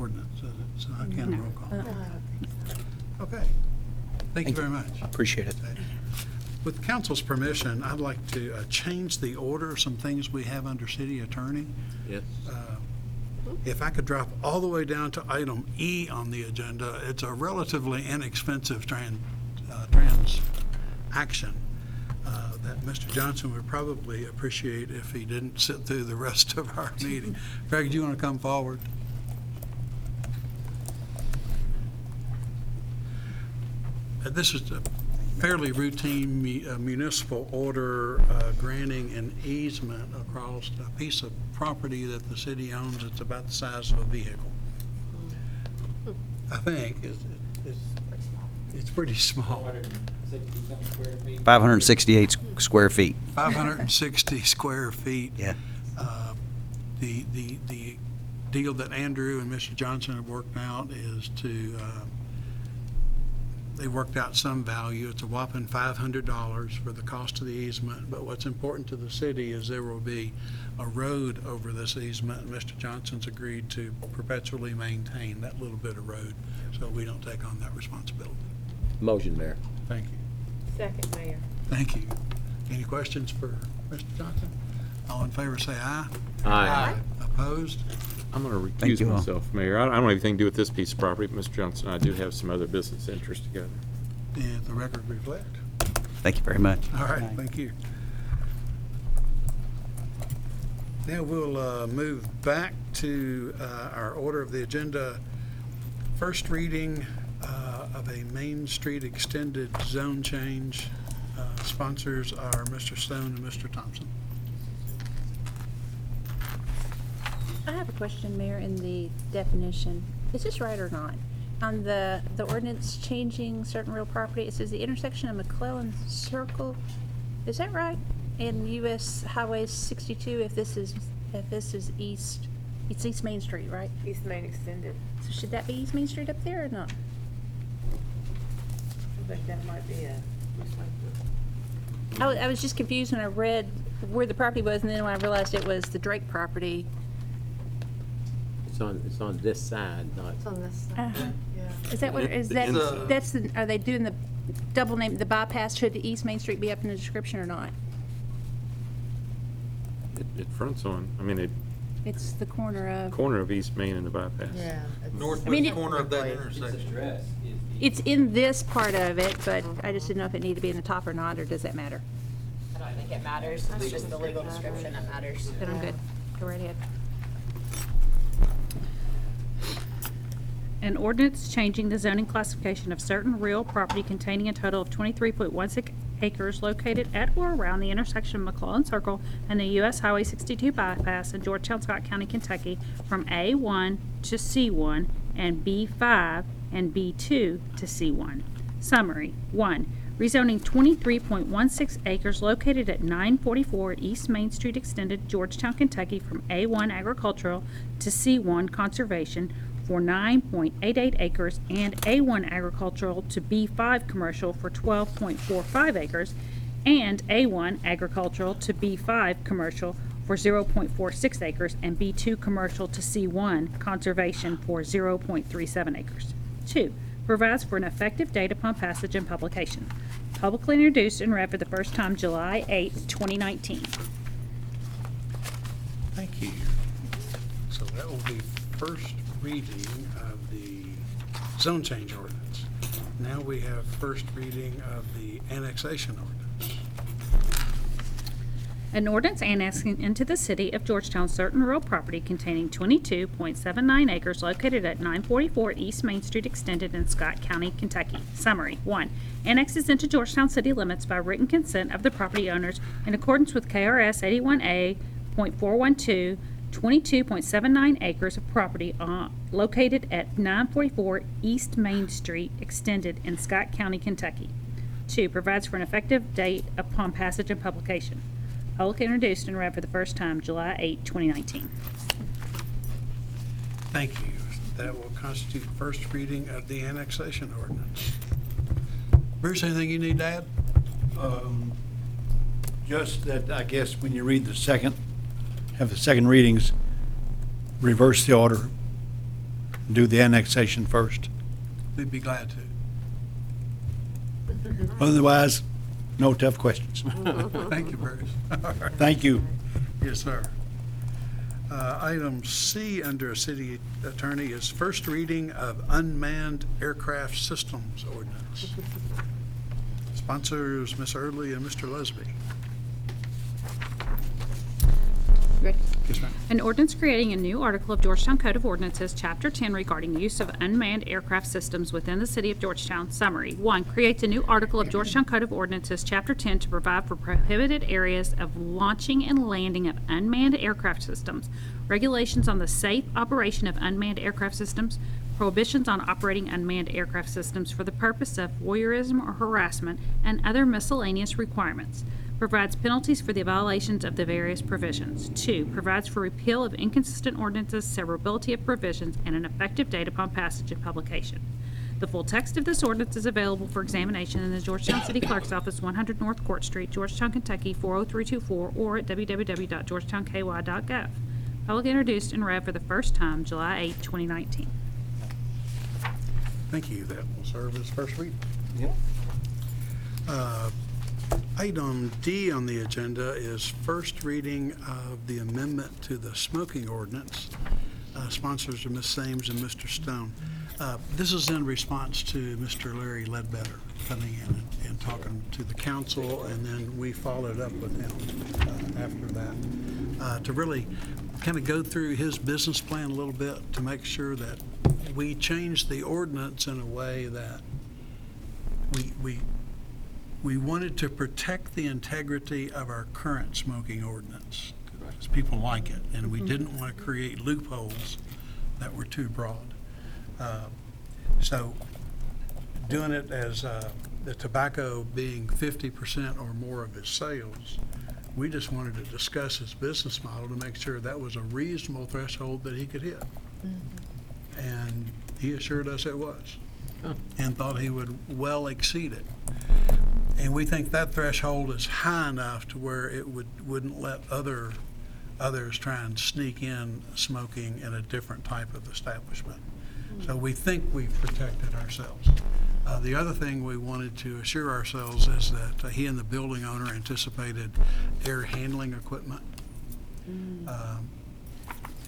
S5: ordinance, does it? So I can roll call. Okay. Thank you very much.
S11: Appreciate it.
S5: With council's permission, I'd like to change the order of some things we have under city attorney.
S2: Yes.
S5: If I could drop all the way down to item E on the agenda, it's a relatively inexpensive transaction that Mr. Johnson would probably appreciate if he didn't sit through the rest of our meeting. Greg, do you want to come forward? This is a fairly routine municipal order granting an easement across a piece of property that the city owns. It's about the size of a vehicle. I think it's pretty small.
S12: 568 square feet.
S5: 560 square feet.
S12: Yeah.
S5: The deal that Andrew and Mr. Johnson have worked out is to They worked out some value. It's a whopping $500 for the cost of the easement. But what's important to the city is there will be a road over this easement, and Mr. Johnson's agreed to perpetually maintain that little bit of road, so we don't take on that responsibility.
S2: Motion, Mayor.
S5: Thank you.
S3: Second, Mayor.
S5: Thank you. Any questions for Mr. Johnson? All in favor say aye.
S2: Aye.
S5: Opposed?
S6: I'm going to
S7: Thank
S6: recuse
S7: you all.
S6: myself, Mayor. I don't have anything to do with this piece of property, but Mr. Johnson and I do have some other business interests together.
S5: And the record reflect.
S7: Thank you very much.
S5: All right, thank you. Now we'll move back to our order of the agenda. First reading of a Main Street extended zone change. Sponsors are Mr. Stone and Mr. Thompson.
S1: I have a question, Mayor, in the definition. Is this right or not? On the ordinance changing certain real property, it says the intersection of McClellan Circle. Is that right? And US Highway 62, if this is east, it's East Main Street, right?
S3: East Main Extended.
S1: So should that be East Main Street up there or not?
S3: I think that might be a.
S1: I was just confused when I read where the property was, and then when I realized it was the Drake property.
S2: It's on this side, not,
S3: It's on this
S1: Uh-huh.
S3: side. Yeah.
S1: Is that what, is that,
S4: inside.
S1: that's the, are they doing the double name, the bypass, should the East Main Street be up in the description or not?
S6: It fronts on, I mean,
S1: It's the corner of,
S6: corner of East Main and the bypass.
S3: Yeah.
S4: Northwest corner of that intersection.
S1: it's in this part of it, but I just didn't know if it needed to be in the top or not, or does that matter?
S12: I don't think it matters. It's just the legal description that matters.
S1: Then I'm good. Go right ahead.
S8: An ordinance changing the zoning classification of certain real property containing a total of 23.16 acres located at or around the intersection of McClellan Circle and the US Highway 62 bypass in Georgetown, Scott County, Kentucky from A1 to C1 and B5 and B2 to C1. Summary. 1. Rezoning 23.16 acres located at 944 East Main Street Extended, Georgetown, Kentucky from A1 agricultural to C1 conservation for 9.88 acres and A1 agricultural to B5 commercial for 12.45 acres and A1 agricultural to B5 commercial for 0.46 acres and B2 commercial to C1 conservation for 0.37 acres. 2. Provides for an effective date upon passage and publication. Publicly introduced and read for the first time July 8, 2019.
S5: Thank you. So that will be first reading of the zone change ordinance. Now we have first reading of the annexation ordinance.
S8: An ordinance annexing into the city of Georgetown certain real property containing 22.79 acres located at 944 East Main Street Extended in Scott County, Kentucky. Summary. 1. Annexes into Georgetown city limits by written consent of the property owners in accordance with KRS 81A.412, 22.79 acres of property located at 944 East Main Street Extended in Scott County, Kentucky. 2. Provides for an effective date upon passage and publication. Public introduced and read for the first time July 8, 2019.
S5: Thank you. That will constitute first reading of the annexation ordinance. Bruce, anything you need to add?
S13: Just that, I guess, when you read have the second readings, reverse the order, do the annexation first.
S5: We'd be glad to.
S13: Otherwise, no tough questions.
S5: Thank you, Bruce.
S13: Thank you.
S5: Yes, sir. Item C under city attorney is first reading of unmanned aircraft systems ordinance. Sponsors, Ms. Early and Mr. Lesby.
S1: Ready?
S5: Yes, ma'am.
S8: An ordinance creating a new article of Georgetown Code of Ordinances, Chapter 10, regarding use of unmanned aircraft systems within the city of Georgetown. Summary. 1. Creates a new article of Georgetown Code of Ordinances, Chapter 10, to provide for prohibited areas of launching and landing of unmanned aircraft systems, regulations on the safe operation of unmanned aircraft systems, prohibitions on operating unmanned aircraft systems for the purpose of voyeurism or harassment, and other miscellaneous requirements. Provides penalties for the violations of the various provisions. 2. Provides for repeal of inconsistent ordinances, severability of provisions, and an effective date upon passage and publication. The full text of this ordinance is available for examination in the Georgetown City Clerk's Office, 100 North Court Street, Georgetown, Kentucky, 40324, or at www.georgetownky.gov. Public introduced and read for the first time July 8, 2019.
S5: Thank you. That will serve as first reading. Item D on the agenda is first reading of the amendment to the smoking ordinance. Sponsors are Ms. Sames and Mr. Stone. This is in response to Mr. Larry Ledbetter coming in and talking to the council, and then we followed up with him after that to really kind of go through his business plan a little bit to make sure that we change the ordinance in a way that we wanted to protect the integrity of our current smoking ordinance, because people like it, and we didn't want to create loopholes that were too broad. So doing it as the tobacco being 50% or more of his sales, we just wanted to discuss his business model to make sure that was a reasonable threshold that he could hit. And he assured us it was, and thought he would well exceed it. And we think that threshold is high enough to where it wouldn't let others try and sneak in smoking in a different type of establishment. So we think we've protected ourselves. The other thing we wanted to assure ourselves is that he and the building owner anticipated air handling equipment.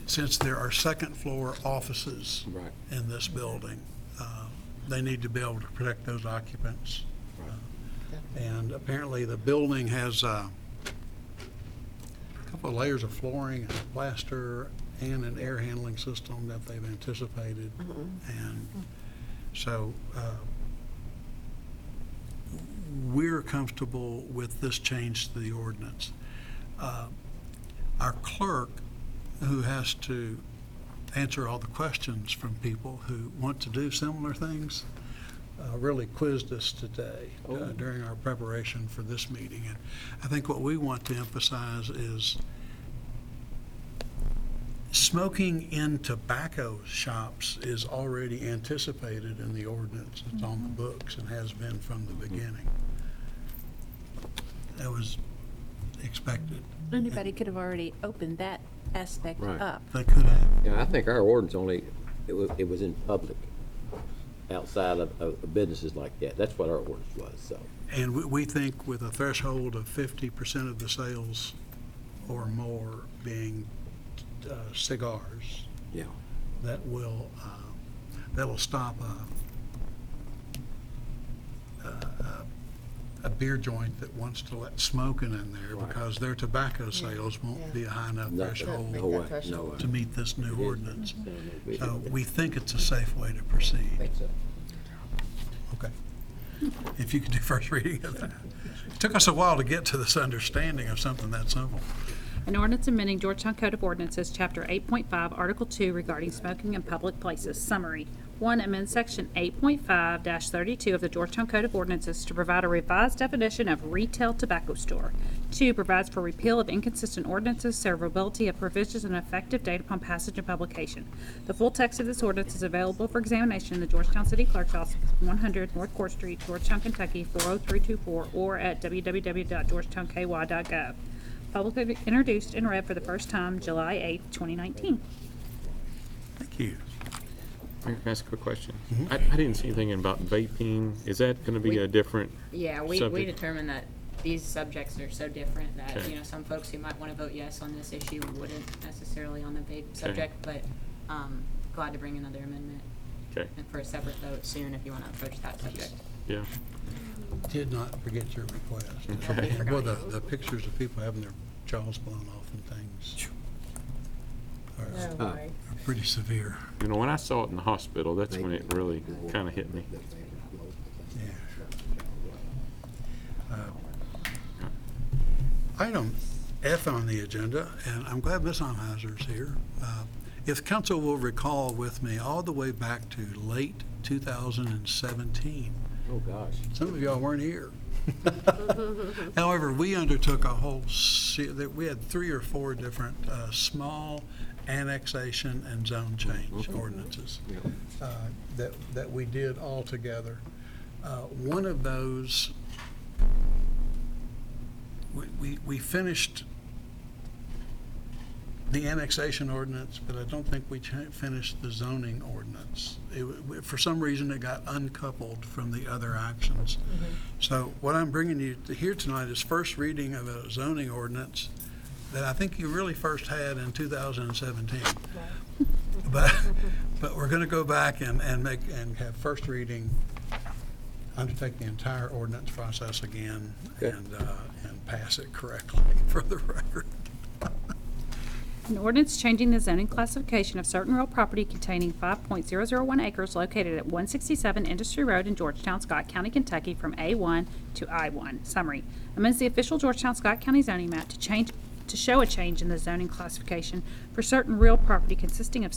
S5: Since there are second floor offices in this building, they need to be able to protect those occupants. And apparently the building has a couple of layers of flooring and plaster and an air handling system that they've anticipated. And so we're comfortable with this change to the ordinance. Our clerk, who has to answer all the questions from people who want to do similar things, really quizzed us today during our preparation for this meeting. And I think what we want to emphasize is smoking in tobacco shops is already anticipated in the ordinance. It's on the books and has been from the beginning. That was expected.
S1: Anybody could have already opened that aspect up.
S5: They could have.
S2: Yeah, I think our ordinance only, it was in public, outside of businesses like that. That's what our ordinance was, so.
S5: And we think with a threshold of 50% of the sales or more being cigars,
S2: Yeah.
S5: that'll stop a beer joint that wants to let smoking in there because their tobacco sales won't be a high enough threshold
S2: No way, no way.
S5: to meet this new ordinance. So we think it's a safe way to proceed.
S2: I think so.
S5: Okay. If you could do first reading of that. It took us a while to get to this understanding of something that simple.
S8: An ordinance amending Georgetown Code of Ordinances, Chapter 8.5, Article 2, regarding smoking in public places. Summary. 1. Amend Section 8.5-32 of the Georgetown Code of Ordinances to provide a revised definition of retail tobacco store. 2. Provides for repeal of inconsistent ordinances, severability of provisions, and effective date upon passage and publication. The full text of this ordinance is available for examination in the Georgetown City Clerk's Office, 100 North Court Street, Georgetown, Kentucky, 40324, or at www.georgetownky.gov. Publicly introduced and read for the first time July 8, 2019.
S5: Thank you.
S6: Can I ask a quick question? I didn't see anything about vaping. Is that going to be a different
S12: Yeah, we
S6: subject?
S12: determined that these subjects are so different that,
S6: Okay.
S12: you know, some folks who might want to vote yes on this issue wouldn't necessarily on the vape subject, but glad to bring another amendment
S6: Okay,
S12: and for a separate vote soon if you want to approach that subject.
S6: yeah.
S5: Did not forget your request.
S6: Okay.
S5: And boy, the pictures of people having their jaws blown off and things are pretty severe.
S6: You know, when I saw it in the hospital, that's when it really kind of hit me.
S5: Yeah. Item F on the agenda, and I'm glad Ms. Anheuser's here. If council will recall with me all the way back to late 2017,
S2: Oh, gosh.
S5: some of y'all weren't here. However, we undertook a whole, we had 3 or 4 different small annexation and zone change ordinances that we did all together. One of those, we finished the annexation ordinance, but I don't think we finished the zoning ordinance. For some reason, it got uncoupled from the other actions. So what I'm bringing you to here tonight is first reading of a zoning ordinance that I think you really first had in 2017. But we're going to go back and have first reading, undertake the entire ordinance process again, and pass it correctly for the record.
S8: An ordinance changing the zoning classification of certain real property containing 5.001 acres located at 167 Industry Road in Georgetown, Scott County, Kentucky from A1 to I1. Summary. Amends the official Georgetown, Scott County zoning map to show a change in the zoning classification for certain real property consisting of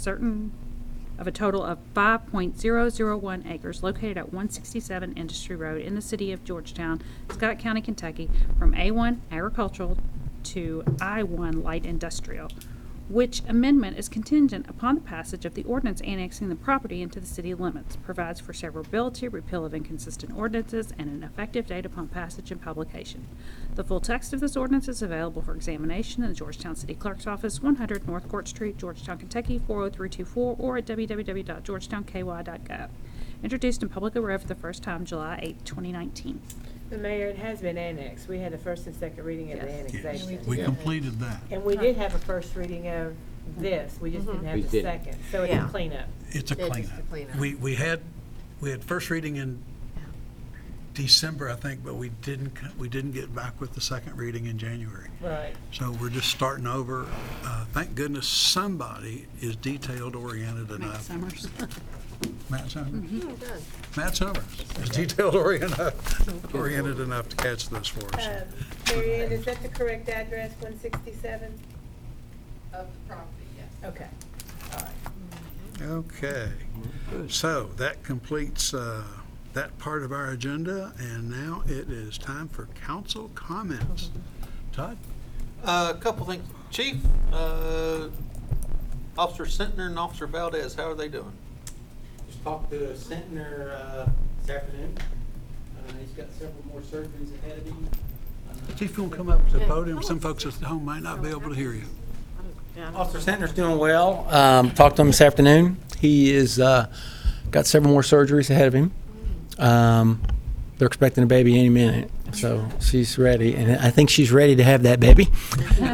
S8: a total of 5.001 acres located at 167 Industry Road in the city of Georgetown, Scott County, Kentucky from A1 agricultural to I1 light industrial, which amendment is contingent upon the passage of the ordinance annexing the property into the city limits, provides for severability, repeal of inconsistent ordinances, and an effective date upon passage and publication. The full text of this ordinance is available for examination in the Georgetown City Clerk's Office, 100 North Court Street, Georgetown, Kentucky, 40324, or at www.georgetownky.gov. Introduced in public read for the first time July 8, 2019.
S14: The mayor, it has been annexed. We had the first and second reading of the annexation.
S5: We completed that.
S14: And we did have a first reading of this. We just didn't have
S2: We
S14: the
S2: didn't.
S14: second. So it's a cleanup.
S5: It's a cleanup. We had first reading in December, I think, but we didn't get back with the second reading in January.
S14: Right.
S5: So we're just starting over. Thank goodness somebody is detailed oriented enough.
S8: Summers.
S5: Matt Summers.
S3: Oh, good.
S5: Matt Summers is detailed oriented enough to catch this for us.
S14: Mary Ann, is that the correct address, 167?
S3: Of the property, yes.
S14: Okay. All right.
S5: Okay. So that completes that part of our agenda, and now it is time for council comments. Todd?
S4: A couple things. Chief, Officer Sentner and Officer Valdez, how are they doing?
S15: Just talked to Sentner this afternoon. He's got several more surgeries ahead of him.
S5: Chief, you want to come up to the podium? Some folks at home might not be able to hear you.
S15: Officer Sentner's doing well. Talked to him this afternoon. He is got several more surgeries ahead of him. They're expecting a baby any minute, so she's ready, and I think she's ready to have that baby.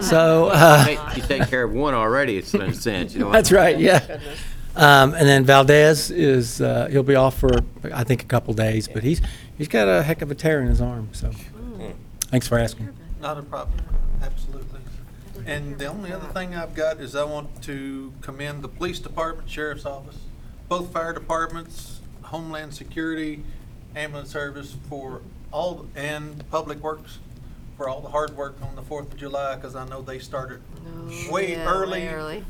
S15: So
S2: You take care of one already, it's been a sense, you know.
S15: that's right, yeah. And then Valdez is he'll be off for I think a couple days, but he's got a heck of a tear in his arm. So thanks for asking.
S4: Not a problem, absolutely. And the only other thing I've got is I want to commend the police department, sheriff's office, both fire departments, Homeland Security, ambulance service for all, and Public Works for all the hard work on the 4th of July, because I know they started way early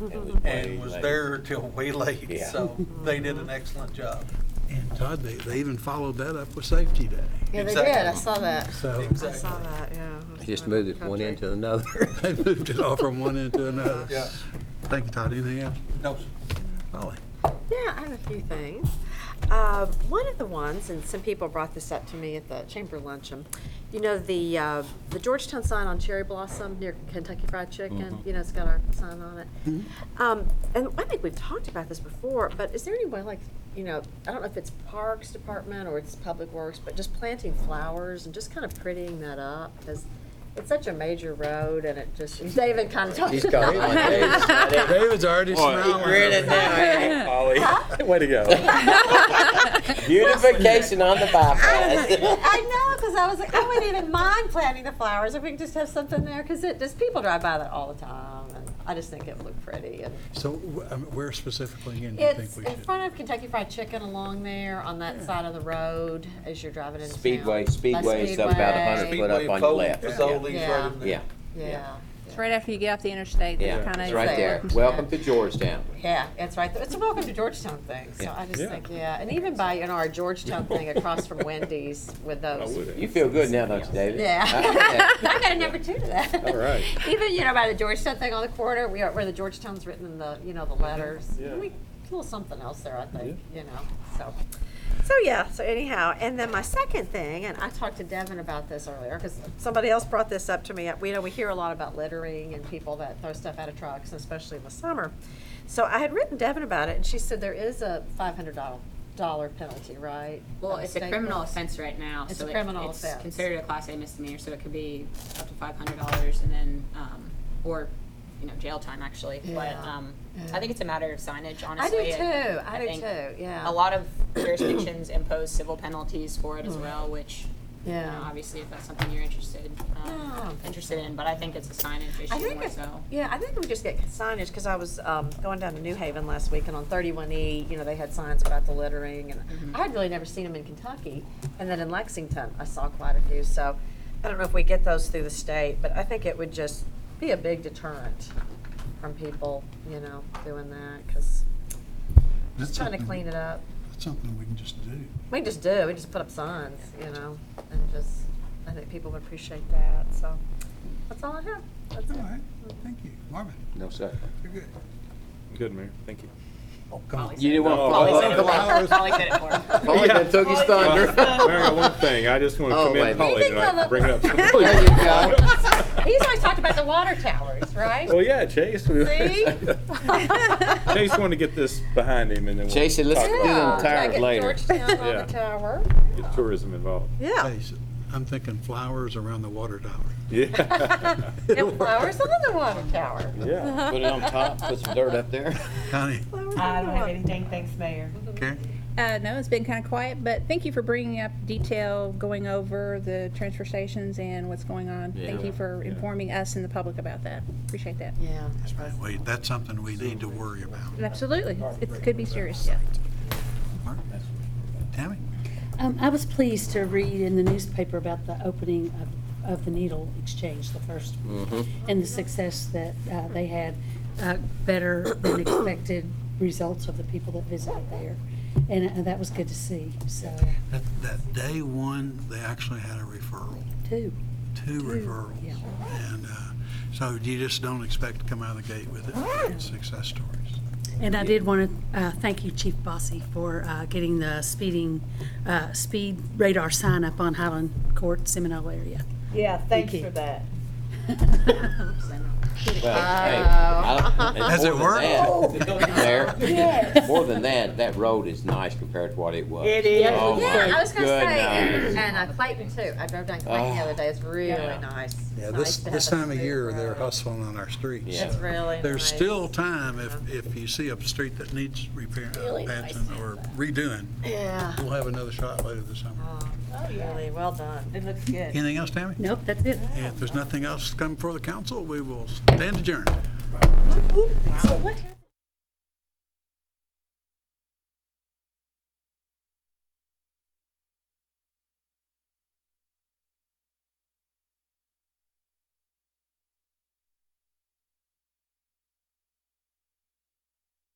S4: and was there till way late.
S2: Yeah.
S4: So they did an excellent job.
S5: And Todd, they even followed that up with Safety Day.
S3: Yeah, they
S4: Exactly.
S3: did. I saw that.
S5: So
S3: I saw that, yeah.
S2: Just moved it one end to another.
S5: they moved it all from one end to another.
S4: Yeah.
S5: Thank you, Todd. Anything else?
S4: No, sir.
S5: Holly?
S3: Yeah, I have a few things. One of the ones, and some people brought this up to me at the chamber luncheon, you know, the Georgetown sign on Cherry Blossom near Kentucky Fried Chicken, you know, it's got our sign on it. And I think we've talked about this before, but is there any way, like, you know, I don't know if it's Parks Department or it's Public Works, but just planting flowers and just kind of prettying that up, because it's such a major road, and it just, and David kind of talked
S2: He's
S3: about
S2: got
S3: it.
S2: it.
S5: David's already smiling.
S2: Grinning now, Holly. Way to go. Beautification on the bypass.
S3: I know, because I was like, I wouldn't even mind planting the flowers if we could just have something there, because just people drive by that all the time, and I just think it would look pretty. And
S5: So where specifically again do you think
S3: it's
S5: we
S3: in
S5: should?
S3: front of Kentucky Fried Chicken along there on that side of the road as you're driving into
S2: Speedway
S3: town.
S2: is up about 100 foot up on your left.
S4: Fazoli's
S3: Yeah.
S4: right in there.
S2: Yeah.
S3: Yeah.
S1: It's right after you get off the interstate.
S2: Yeah,
S1: Kind
S2: it's
S1: of
S2: right there. Welcome to Georgetown.
S3: Yeah, it's right there. It's a welcome to Georgetown thing, so
S2: Yeah.
S3: I just think, yeah, and even by, our Georgetown thing across from Wendy's with those.
S2: You feel good now, don't you, David?
S3: Yeah.
S2: Yeah.
S3: I got a number 2 to that.
S2: All right.
S3: Even, by the Georgetown thing on the corner, where the Georgetown's written in the, the letters.
S6: Yeah.
S3: We a little something else there, I think, so. So anyhow, and then my second thing, and I talked to Devin about this earlier, because somebody else brought this up to me. We hear a lot about littering and people that throw stuff out of trucks, especially in the summer. So I had written Devin about it, and she said there is a $500 penalty, right?
S12: Well,
S3: Of
S12: it's a
S3: state
S12: criminal
S3: law.
S12: offense right now.
S3: It's
S12: so
S3: a criminal
S12: it's
S3: offense.
S12: considered a Class A misdemeanor, so it could be up to $500 and then, or, jail time actually.
S3: Yeah.
S12: But I think it's a matter of signage, honestly.
S3: I do too.
S12: I
S3: I do
S12: think
S3: too. Yeah.
S12: A lot of jurisdictions impose civil penalties for it as well, which,
S3: Yeah.
S12: obviously, if that's something you're interested in. But I think it's a signage issue more so.
S3: Yeah, I think we just get signage, because I was going down to New Haven last week, and on 31E, they had signs about the littering, and I had really never seen them in Kentucky. And then in Lexington, I saw quite a few. So I don't know if we get those through the state, but I think it would just be a big deterrent from people, doing that, because just trying to clean it up.
S5: That's something we can just do.
S3: We just do. We just put up signs, and just, I think people would appreciate that. So that's all I have. That's
S5: All
S3: it.
S5: right, thank you. Marvin,
S2: No, sir.
S5: you're good.
S6: Good, Mayor. Thank you.
S5: Oh, come on.
S2: You didn't want to
S12: Polly
S2: follow
S12: said it
S2: up?
S12: for him. Polly said it for him.
S2: Polly done took his thunder.
S6: Mayor, I got one thing. I just want to
S2: Oh,
S6: commend
S2: wait.
S6: Polly tonight. Bring it up.
S2: There you go.
S3: He's always talked about the water towers, right?
S6: Well, yeah, Chase.
S3: See?
S6: Chase wanted to get this behind him, and then we'll
S2: Chase said, let's
S6: talk
S2: do
S6: about
S2: them tires
S3: Get
S2: later.
S3: Georgetown on
S6: Yeah.
S3: the tower.
S6: get tourism involved.
S3: Yeah.
S5: Hey, so I'm thinking flowers around the water tower.
S6: Yeah.
S3: And flowers on the water tower.
S6: Yeah.
S2: Put it on top, put some dirt up there.
S5: Connie,
S14: I don't have anything, thanks, Mayor.
S5: Karen?
S1: No, it's been kind of quiet, but thank you for bringing up detail, going over the transfer stations and what's going on. Thank you for informing us and the public about that. Appreciate that.
S3: Yeah.
S5: Wait, that's something we need to worry about.
S1: Absolutely. It could be serious, yeah.
S5: Mark? Tammy?
S16: I was pleased to read in the newspaper about the opening of the needle exchange, the first one, and the success that they had, better than expected results of the people that visited there. And that was good to see, so,
S5: That day one, they actually had a referral.
S16: two.
S5: Two referrals.
S16: Yeah.
S5: And so you just don't expect to come out of the gate with it. Success stories.
S16: And I did want to thank you, Chief Bossy, for getting the speed radar sign up on Highland Court, Seminole area.
S14: Yeah, thanks
S16: you.
S14: for that.
S2: Well, hey,
S5: Has it worked?
S2: There, more than that, that road is nice compared to what it was.
S14: It is.
S2: Oh, my
S3: Yeah, I was going to say,
S2: goodness.
S3: and Clayton too. I drove down Clayton the other day. It's really nice.
S5: Yeah,
S3: It's nice to have
S5: this
S3: a
S5: time of
S3: smooth
S5: year, they're
S3: road.
S5: hustling on our streets.
S2: Yeah.
S3: It's really
S5: There's
S3: nice.
S5: still time if you see a street that needs repair, patching or redoing.
S3: Yeah.
S5: We'll have another shot later this summer.
S3: Really well done.
S14: It looks good.
S5: Anything else, Tammy?
S16: Nope, that's it.
S5: If there's nothing else to come before the council, we will stand adjourned.
S16: So what happened?